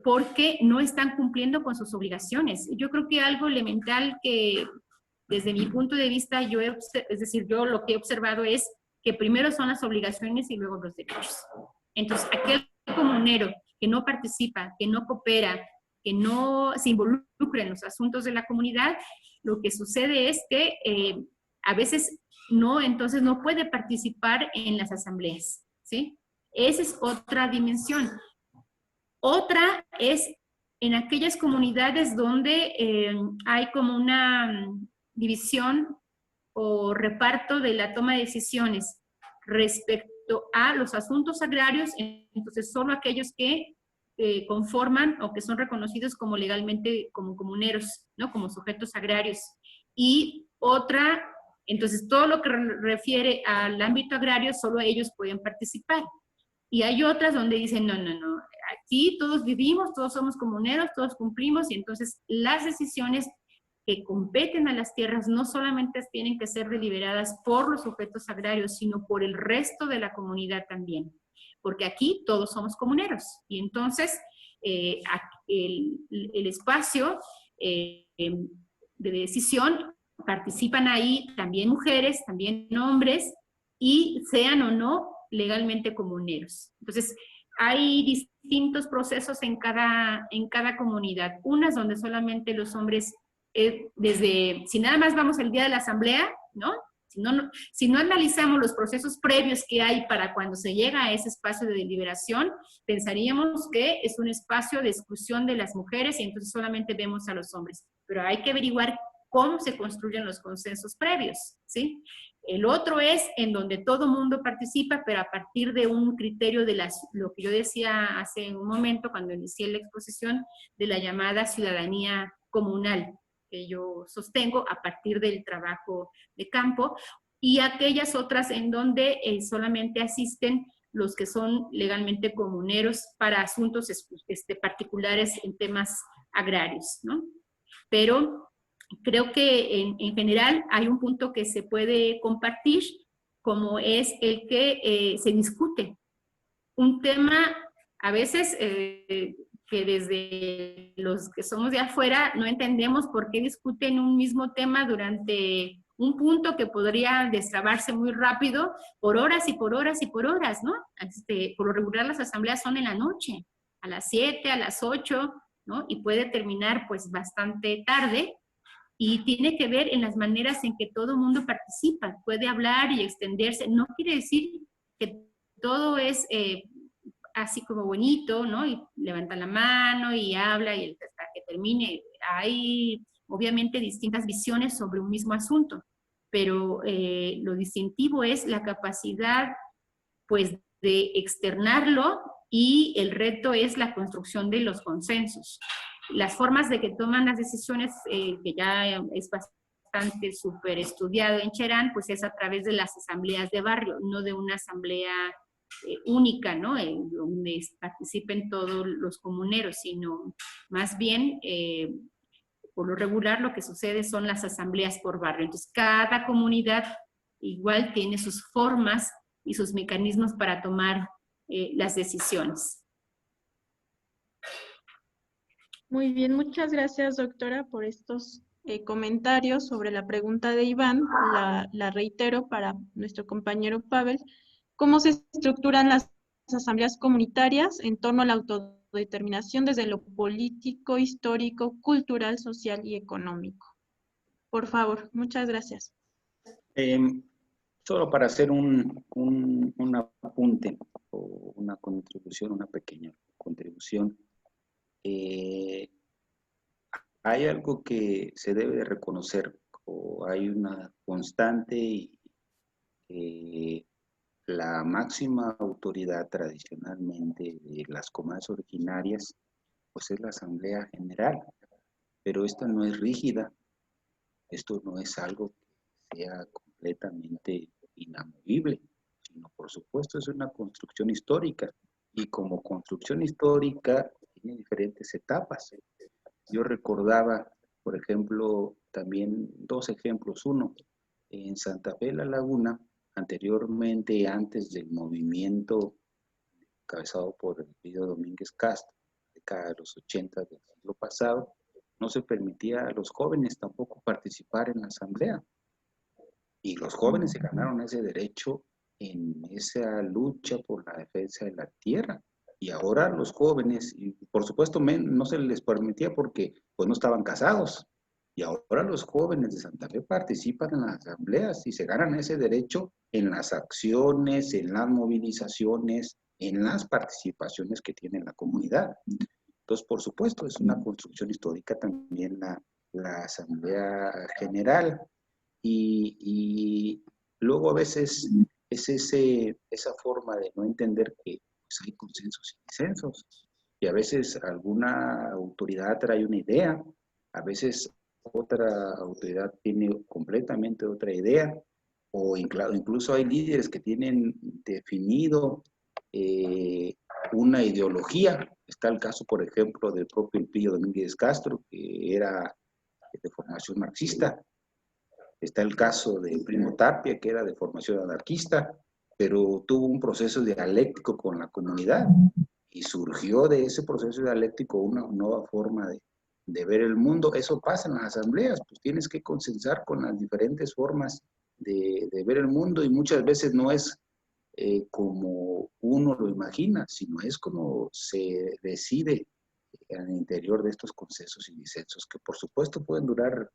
porque no están cumpliendo con sus obligaciones. Yo creo que algo elemental que, desde mi punto de vista, yo lo que he observado es que primero son las obligaciones y luego los derechos. Entonces, aquel comunero que no participa, que no coopera, que no se involucra en los asuntos de la comunidad, lo que sucede es que a veces entonces no puede participar en las asambleas, ¿sí? Esa es otra dimensión. Otra es en aquellas comunidades donde hay como una división o reparto de la toma de decisiones respecto a los asuntos agrarios, entonces solo aquellos que conforman o que son reconocidos como legalmente como comuneros, ¿no? Como sujetos agrarios. Y otra, entonces todo lo que refiere al ámbito agrario, solo ellos pueden participar. Y hay otras donde dicen, no, aquí todos vivimos, todos somos comuneros, todos cumplimos, y entonces las decisiones que competen a las tierras no solamente tienen que ser deliberadas por los sujetos agrarios, sino por el resto de la comunidad también. Porque aquí todos somos comuneros. Y entonces el espacio de decisión, participan ahí también mujeres, también hombres, y sean o no legalmente comuneros. Entonces, hay distintos procesos en cada comunidad. Unas donde solamente los hombres, si nada más vamos el día de la asamblea, ¿no? Si no analizamos los procesos previos que hay para cuando se llega a ese espacio de deliberación, pensaríamos que es un espacio de exclusión de las mujeres y entonces solamente vemos a los hombres. Pero hay que averiguar cómo se construyen los consensos previos, ¿sí? El otro es en donde todo mundo participa, pero a partir de un criterio de lo que yo decía hace un momento cuando inicié la exposición, de la llamada ciudadanía comunal, que yo sostengo a partir del trabajo de campo, y aquellas otras en donde solamente asisten los que son legalmente comuneros para asuntos particulares en temas agrarios, ¿no? Pero creo que en general hay un punto que se puede compartir, como es el que se discute un tema a veces que desde los que somos de afuera no entendemos por qué discuten un mismo tema durante un punto que podría destrabarse muy rápido por horas y por horas y por horas, ¿no? Por lo regular las asambleas son en la noche, a las 7, a las 8, ¿no? Y puede terminar pues bastante tarde. Y tiene que ver en las maneras en que todo el mundo participa, puede hablar y extenderse. No quiere decir que todo es así como bonito, ¿no? Y levanta la mano y habla y hasta que termine. Hay obviamente distintas visiones sobre un mismo asunto, pero lo distintivo es la capacidad, pues, de externarlo, y el reto es la construcción de los consensos. Las formas de que toman las decisiones, que ya es bastante súper estudiado en Cherán, pues es a través de las asambleas de barrio, no de una asamblea única, ¿no? Donde participen todos los comuneros, sino más bien, por lo regular, lo que sucede son las asambleas por barrio. Entonces, cada comunidad igual tiene sus formas y sus mecanismos para tomar las decisiones. Muy bien, muchas gracias, doctora, por estos comentarios sobre la pregunta de Iván. La reitero para nuestro compañero Pavel. ¿Cómo se estructuran las asambleas comunitarias en torno a la autodeterminación desde lo político, histórico, cultural, social y económico? Por favor, muchas gracias. Solo para hacer un apunte o una contribución, una pequeña contribución. Hay algo que se debe de reconocer, o hay una constante, y la máxima autoridad tradicionalmente de las comunidades originarias, pues es la Asamblea General, pero esta no es rígida, esto no es algo que sea completamente inamovible, sino por supuesto es una construcción histórica, y como construcción histórica tiene diferentes etapas. Yo recordaba, por ejemplo, también dos ejemplos. Uno, en Santa Fe de la Laguna, anteriormente, antes del movimiento encabezado por Elpidio Domínguez Castro, de los 80 del siglo pasado, no se permitía a los jóvenes tampoco participar en la asamblea. Y los jóvenes se ganaron ese derecho en esa lucha por la defensa de la tierra. Y ahora los jóvenes, y por supuesto no se les permitía porque pues no estaban casados. Y ahora los jóvenes de Santa Fe participan en las asambleas y se ganan ese derecho en las acciones, en las movilizaciones, en las participaciones que tiene la comunidad. Entonces, por supuesto, es una construcción histórica también la Asamblea General. Y luego a veces es esa forma de no entender que pues, hay consensos y disensos. Y a veces alguna autoridad trae una idea, a veces otra autoridad tiene completamente otra idea, o incluso hay líderes que tienen definido una ideología. Está el caso, por ejemplo, del propio Elpidio Domínguez Castro, que era de formación marxista. Está el caso de Primo Tapia, que era de formación anarquista, pero tuvo un proceso dialéctico con la comunidad y surgió de ese proceso dialéctico una nueva forma de ver el mundo. Eso pasa en las asambleas, pues tienes que consensar con las diferentes formas de ver el mundo, y muchas veces no es como uno lo imagina, sino es como se decide al interior de estos consensos y disensos, que por supuesto pueden durar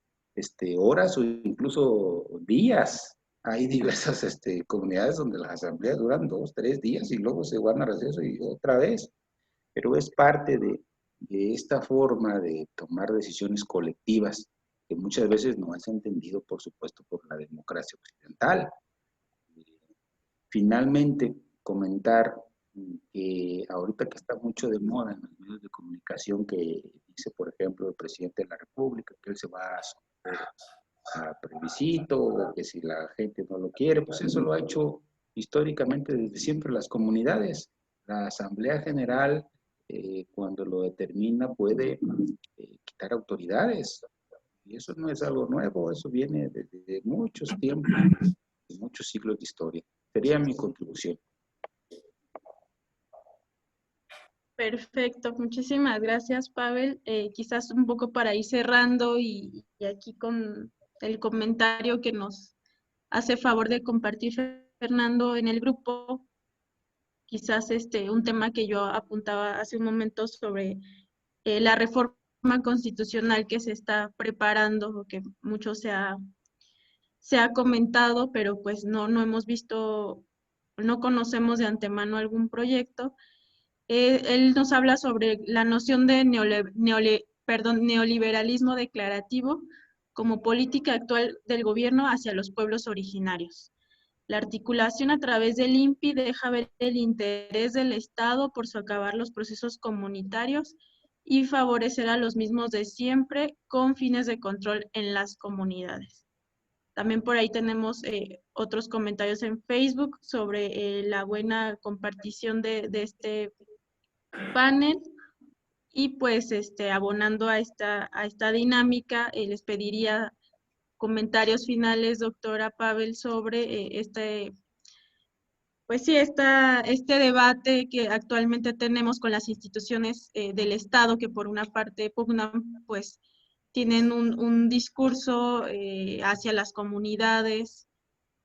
horas o incluso días. Hay diversas comunidades donde las asambleas duran 2, 3 días y luego se van a receso y otra vez. Pero es parte de esta forma de tomar decisiones colectivas que muchas veces no es entendido, por supuesto, por la democracia occidental. Finalmente, comentar que ahorita que está mucho de moda en los medios de comunicación que dice, por ejemplo, el presidente de la República que él se va a someter a plebiscito, o que si la gente no lo quiere, pues eso lo ha hecho históricamente desde siempre las comunidades. La Asamblea General, cuando lo determina, puede quitar autoridades. Y eso no es algo nuevo, eso viene desde muchos tiempos, de muchos siglos de historia. Sería mi contribución. Perfecto, muchísimas gracias, Pavel. Quizás un poco para ir cerrando y aquí con el comentario que nos hace favor de compartir Fernando en el grupo, quizás un tema que yo apuntaba hace un momento sobre la reforma constitucional que se está preparando, o que mucho se ha comentado, pero pues no hemos visto, no conocemos de antemano algún proyecto. Él nos habla sobre la noción de neoliberalismo declarativo como política actual del gobierno hacia los pueblos originarios. La articulación a través del INPI deja ver el interés del Estado por socavar los procesos comunitarios y favorecer a los mismos de siempre con fines de control en las comunidades. También por ahí tenemos otros comentarios en Facebook sobre la buena compartición de este panel. Y pues abonando a esta dinámica, les pediría comentarios finales, doctora Pavel, sobre pues sí, este debate que actualmente tenemos con las instituciones del Estado, que por una parte pugnan, pues tienen un discurso hacia las comunidades,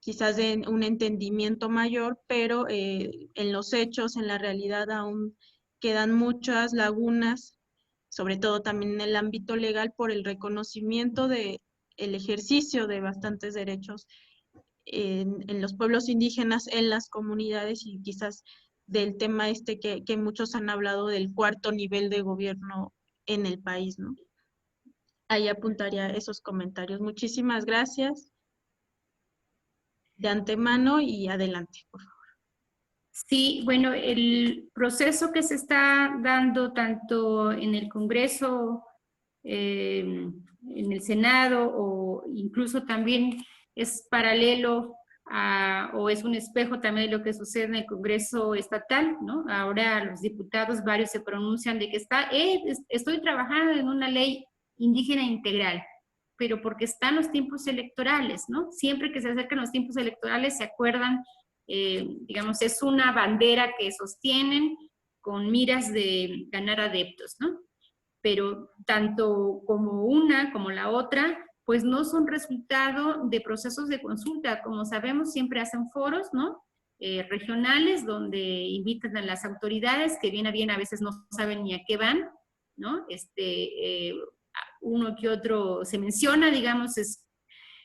quizás de un entendimiento mayor, pero en los hechos, en la realidad aún quedan muchas lagunas, sobre todo también en el ámbito legal, por el reconocimiento de el ejercicio de bastantes derechos en los pueblos indígenas, en las comunidades, y quizás del tema que muchos han hablado del cuarto nivel de gobierno en el país, ¿no? Ahí apuntaría esos comentarios. Muchísimas gracias de antemano y adelante, por favor. Sí, bueno, el proceso que se está dando tanto en el Congreso, en el Senado, o incluso también es paralelo o es un espejo también de lo que sucede en el Congreso estatal, ¿no? Ahora los diputados, varios se pronuncian de que estoy trabajando en una ley indígena integral, pero porque están los tiempos electorales, ¿no? Siempre que se acercan los tiempos electorales se acuerdan, digamos, es una bandera que sostienen con miras de ganar adeptos, ¿no? Pero tanto como una como la otra, pues no son resultado de procesos de consulta. Como sabemos, siempre hacen foros, ¿no? Regionales, donde invitan a las autoridades, que bien a bien a veces no saben ni a qué van, ¿no? Uno que otro se menciona, digamos,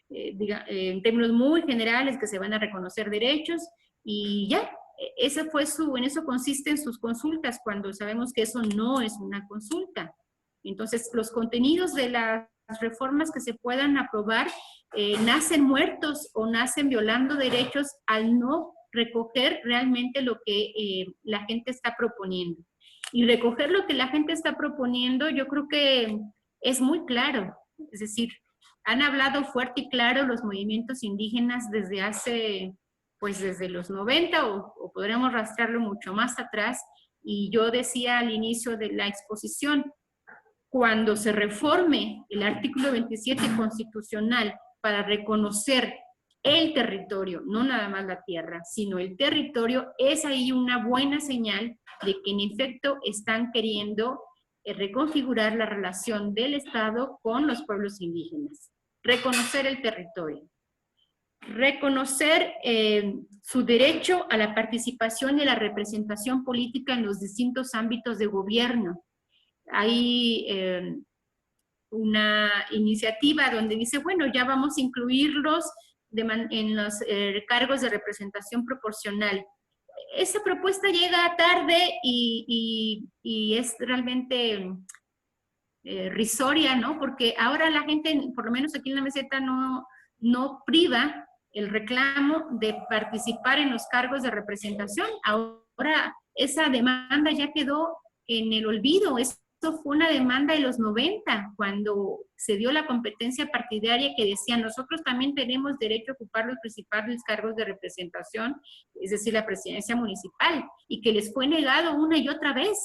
en términos muy generales, que se van a reconocer derechos, y ya, en eso consisten sus consultas, cuando sabemos que eso no es una consulta. Entonces, los contenidos de las reformas que se puedan aprobar nacen muertos o nacen violando derechos al no recoger realmente lo que la gente está proponiendo. Y recoger lo que la gente está proponiendo, yo creo que es muy claro. Es decir, han hablado fuerte y claro los movimientos indígenas desde los 90 o podríamos rastrearlo mucho más atrás. Y yo decía al inicio de la exposición, cuando se reforme el artículo 27 constitucional para reconocer el territorio, no nada más la tierra, sino el territorio, es ahí una buena señal de que en efecto están queriendo reconfigurar la relación del Estado con los pueblos indígenas, reconocer el territorio. reconocer su derecho a la participación y la representación política en los distintos ámbitos de gobierno. Hay una iniciativa donde dice, bueno, ya vamos a incluirlos en los cargos de representación proporcional. Esa propuesta llega tarde y es realmente risoria, ¿no? Porque ahora la gente, por lo menos aquí en la meseta, no priva el reclamo de participar en los cargos de representación. Ahora esa demanda ya quedó en el olvido. Esto fue una demanda de los 90, cuando se dio la competencia partidaria que decía, nosotros también tenemos derecho a ocupar los principales cargos de representación, es decir, la presidencia municipal, y que les fue negado una y otra vez.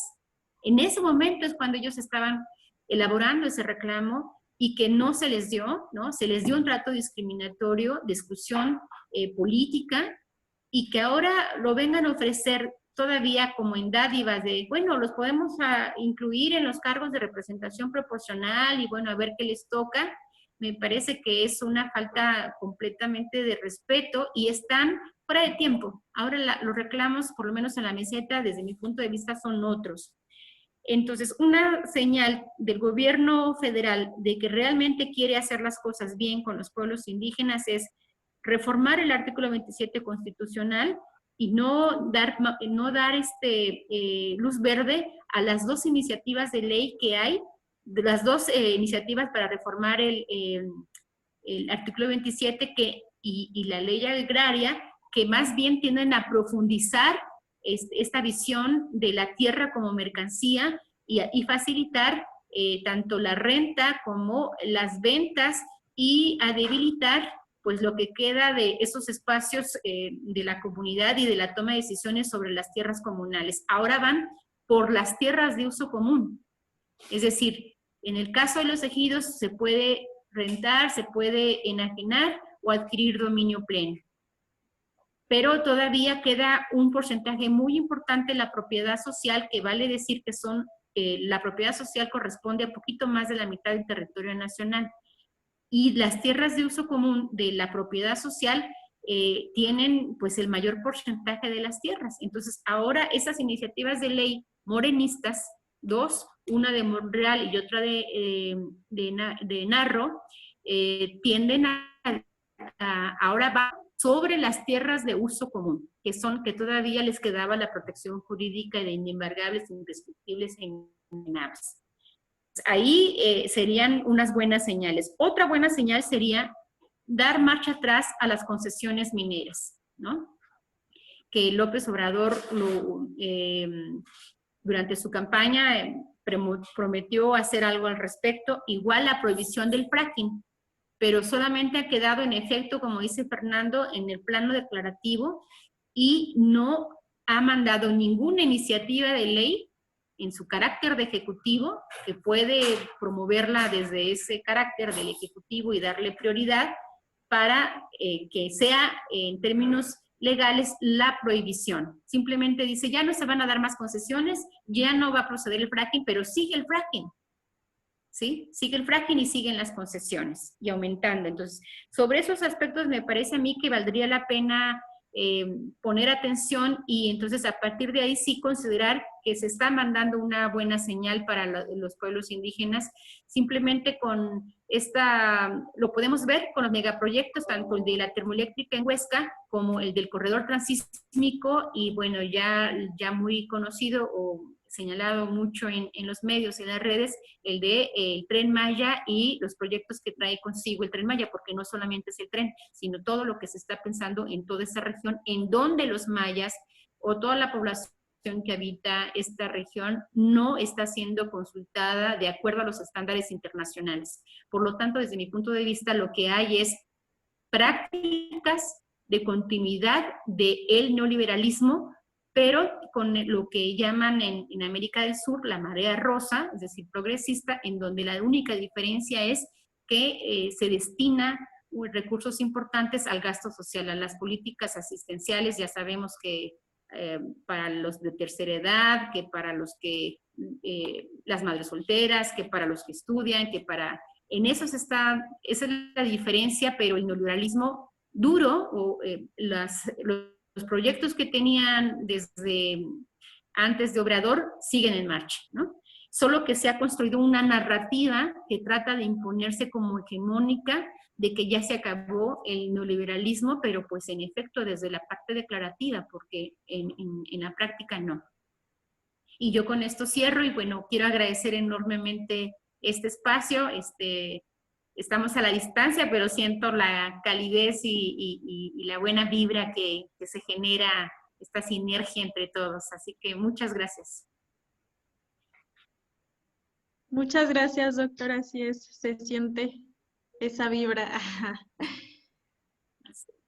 En ese momento es cuando ellos estaban elaborando ese reclamo y que no se les dio, ¿no? Se les dio un trato discriminatorio, de exclusión política, y que ahora lo vengan a ofrecer todavía como en dádivas de, bueno, los podemos incluir en los cargos de representación proporcional y bueno, a ver qué les toca. Me parece que es una falta completamente de respeto y están fuera de tiempo. Ahora los reclamos, por lo menos en la meseta, desde mi punto de vista, son otros. Entonces, una señal del gobierno federal de que realmente quiere hacer las cosas bien con los pueblos indígenas es reformar el artículo 27 constitucional y no dar luz verde a las dos iniciativas de ley que hay, de las dos iniciativas para reformar el artículo 27 y la ley agraria, que más bien tienden a profundizar esta visión de la tierra como mercancía y facilitar tanto la renta como las ventas y a debilitar pues lo que queda de esos espacios de la comunidad y de la toma de decisiones sobre las tierras comunales. Ahora van por las tierras de uso común. Es decir, en el caso de los ejidos se puede rentar, se puede enajenar o adquirir dominio pleno. Pero todavía queda un porcentaje muy importante de la propiedad social, que vale decir que la propiedad social corresponde a poquito más de la mitad del territorio nacional. Y las tierras de uso común de la propiedad social tienen pues el mayor porcentaje de las tierras. Entonces ahora esas iniciativas de ley morenistas, dos, una de Monreal y otra de Narro, tienden ahora va sobre las tierras de uso común, que todavía les quedaba la protección jurídica de inembargables, indescriptibles e inalienables. Ahí serían unas buenas señales. Otra buena señal sería dar marcha atrás a las concesiones mineras, ¿no? Que López Obrador durante su campaña prometió hacer algo al respecto, igual la prohibición del fracking, pero solamente ha quedado en efecto, como dice Fernando, en el plano declarativo y no ha mandado ninguna iniciativa de ley en su carácter de ejecutivo, que puede promoverla desde ese carácter del ejecutivo y darle prioridad para que sea en términos legales la prohibición. Simplemente dice, ya no se van a dar más concesiones, ya no va a proceder el fracking, pero sigue el fracking. ¿Sí? Sigue el fracking y siguen las concesiones y aumentando. Entonces, sobre esos aspectos me parece a mí que valdría la pena poner atención y entonces a partir de ahí sí considerar que se está mandando una buena señal para los pueblos indígenas. Simplemente con lo podemos ver con los megaproyectos, tanto el de la termoeléctrica en Huesca como el del corredor transísmico y bueno, ya muy conocido o señalado mucho en los medios, en las redes, el de el Tren Maya y los proyectos que trae consigo el Tren Maya, porque no solamente es el tren, sino todo lo que se está pensando en toda esa región, en donde los mayas o toda la población que habita esta región no está siendo consultada de acuerdo a los estándares internacionales. Por lo tanto, desde mi punto de vista, lo que hay es prácticas de continuidad del neoliberalismo, pero con lo que llaman en América del Sur la marea rosa, es decir, progresista, en donde la única diferencia es que se destina recursos importantes al gasto social, a las políticas asistenciales. Ya sabemos que para los de tercera edad, que para los que, las madres solteras, que para los que estudian, en eso esa es la diferencia, pero el neoliberalismo duro, o los proyectos que tenían desde antes de Obrador siguen en marcha, ¿no? Solo que se ha construido una narrativa que trata de imponerse como hegemónica, de que ya se acabó el neoliberalismo, pero pues en efecto desde la parte declarativa, porque en la práctica no. Y yo con esto cierro y bueno, quiero agradecer enormemente este espacio. Estamos a la distancia, pero siento la calidez y la buena vibra que se genera, esta sinergia entre todos. Así que muchas gracias. Muchas gracias, doctora. Así es, se siente esa vibra.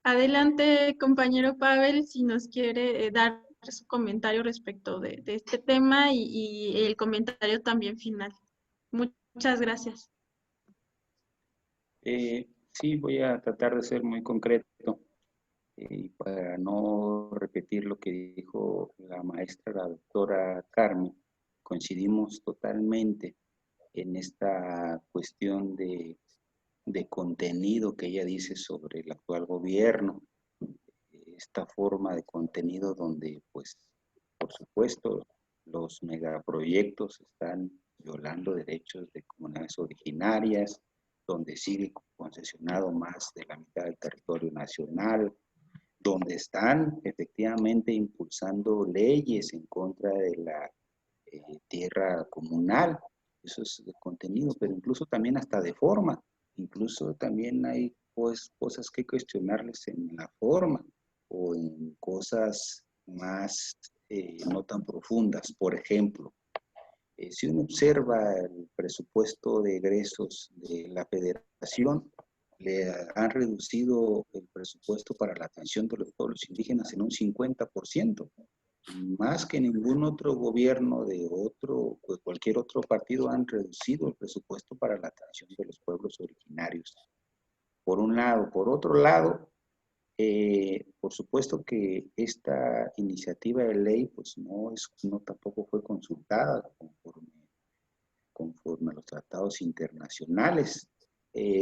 Adelante, compañero Pavel, si nos quiere dar su comentario respecto de este tema y el comentario también final. Muchas gracias. Sí, voy a tratar de ser muy concreto para no repetir lo que dijo la maestra, la doctora Carmen. Coincidimos totalmente en esta cuestión de contenido que ella dice sobre el actual gobierno, esta forma de contenido donde, pues, por supuesto, los megaproyectos están violando derechos de comunidades originarias, donde sigue concesionado más de la mitad del territorio nacional, donde están efectivamente impulsando leyes en contra de la tierra comunal. Eso es de contenido, pero incluso también hasta de forma. Incluso también hay pues, cosas que cuestionarles en la forma o en cosas más no tan profundas. Por ejemplo, si uno observa el presupuesto de egresos de la Federación, le han reducido el presupuesto para la atención de los pueblos indígenas en un 50%. Más que ningún otro gobierno de cualquier otro partido han reducido el presupuesto para la atención de los pueblos originarios. Por un lado. Por otro lado, por supuesto que esta iniciativa de ley pues no tampoco fue consultada conforme a los tratados internacionales.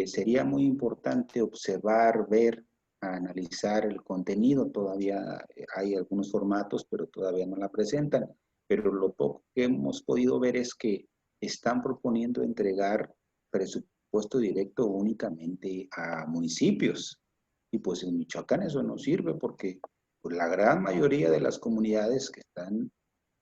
Sería muy importante observar, ver, analizar el contenido. Todavía hay algunos formatos, pero todavía no la presentan. Pero lo poco que hemos podido ver es que están proponiendo entregar presupuesto directo únicamente a municipios. Y pues en Michoacán eso no sirve porque pues, la gran mayoría de las comunidades que están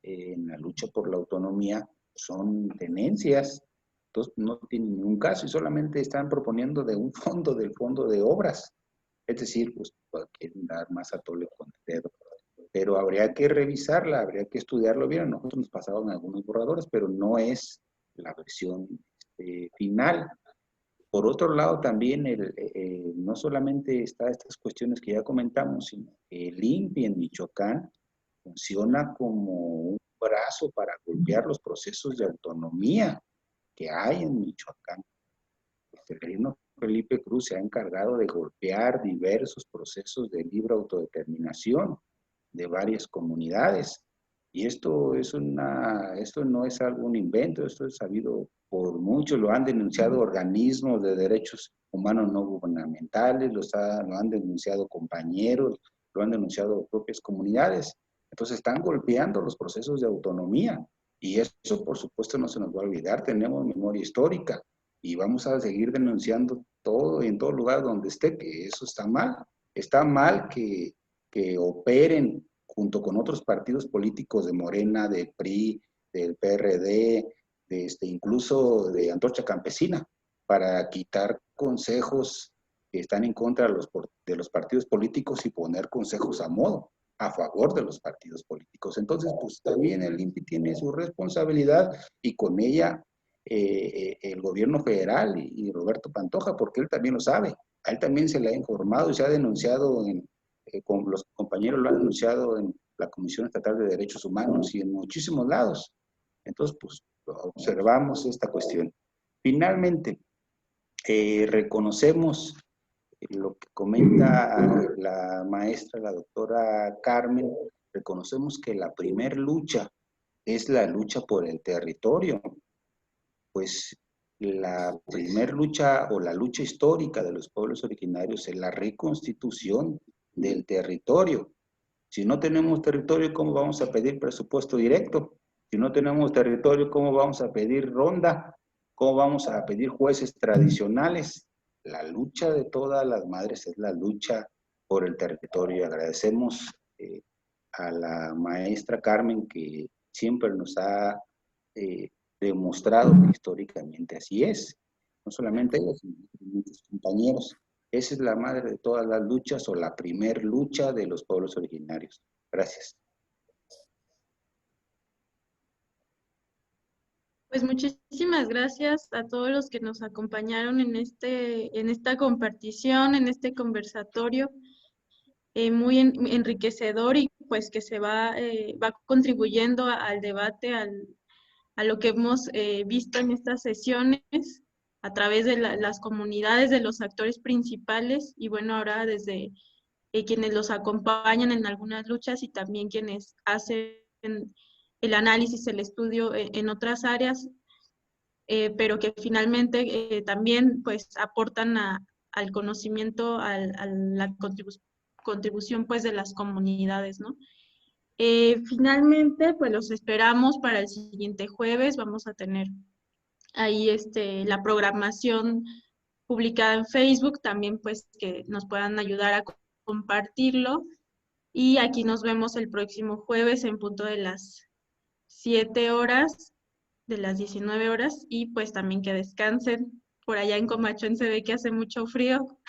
en la lucha por la autonomía son tenencias. Entonces no tienen ningún caso y solamente están proponiendo de un fondo, del fondo de obras. Es decir, pues quieren dar más a tole con el dedo. Pero habría que revisarla, habría que estudiarlo bien. A nosotros nos pasaban algunos borradores, pero no es la versión final. Por otro lado, también no solamente está estas cuestiones que ya comentamos, sino que el INPI en Michoacán funciona como un brazo para golpear los procesos de autonomía que hay en Michoacán. El gobierno Felipe Cruz se ha encargado de golpear diversos procesos de libre autodeterminación de varias comunidades. Y esto no es algún invento, esto es sabido por muchos, lo han denunciado organismos de derechos humanos no gubernamentales, lo han denunciado compañeros, lo han denunciado propias comunidades. Entonces están golpeando los procesos de autonomía y eso por supuesto no se nos va a olvidar, tenemos memoria histórica y vamos a seguir denunciando todo y en todo lugar donde esté, que eso está mal. Está mal que operen junto con otros partidos políticos de Morena, de PRI, del PRD, incluso de Antorcha Campesina, para quitar consejos que están en contra de los partidos políticos y poner consejos a modo, a favor de los partidos políticos. Entonces, pues también el INPI tiene su responsabilidad y con ella el gobierno federal y Roberto Pantoja, porque él también lo sabe. A él también se le ha informado y se ha denunciado con los compañeros lo han denunciado en la Comisión Estatal de Derechos Humanos y en muchísimos lados. Entonces, pues, observamos esta cuestión. Finalmente, reconocemos lo que comenta la maestra, la doctora Carmen, reconocemos que la primer lucha es la lucha por el territorio. Pues la primer lucha o la lucha histórica de los pueblos originarios es la reconstitución del territorio. Si no tenemos territorio, ¿cómo vamos a pedir presupuesto directo? Si no tenemos territorio, ¿cómo vamos a pedir ronda? ¿Cómo vamos a pedir jueces tradicionales? La lucha de todas las madres es la lucha por el territorio. Agradecemos a la maestra Carmen que siempre nos ha demostrado que históricamente así es. No solamente ella, sino muchos compañeros. Esa es la madre de todas las luchas o la primer lucha de los pueblos originarios. Gracias. Pues muchísimas gracias a todos los que nos acompañaron en esta compartición, en este conversatorio, muy enriquecedor y pues que se va contribuyendo al debate, a lo que hemos visto en estas sesiones a través de las comunidades, de los actores principales y bueno, ahora desde quienes los acompañan en algunas luchas y también quienes hacen el análisis, el estudio en otras áreas, pero que finalmente también pues aportan al conocimiento, a la contribución pues de las comunidades, ¿no? Finalmente, pues los esperamos para el siguiente jueves. Vamos a tener ahí la programación publicada en Facebook, también pues que nos puedan ayudar a compartirlo. Y aquí nos vemos el próximo jueves en punto de las 7 horas, de las 19 horas, y pues también que descansen. Por allá en Comachón se ve que hace mucho frío.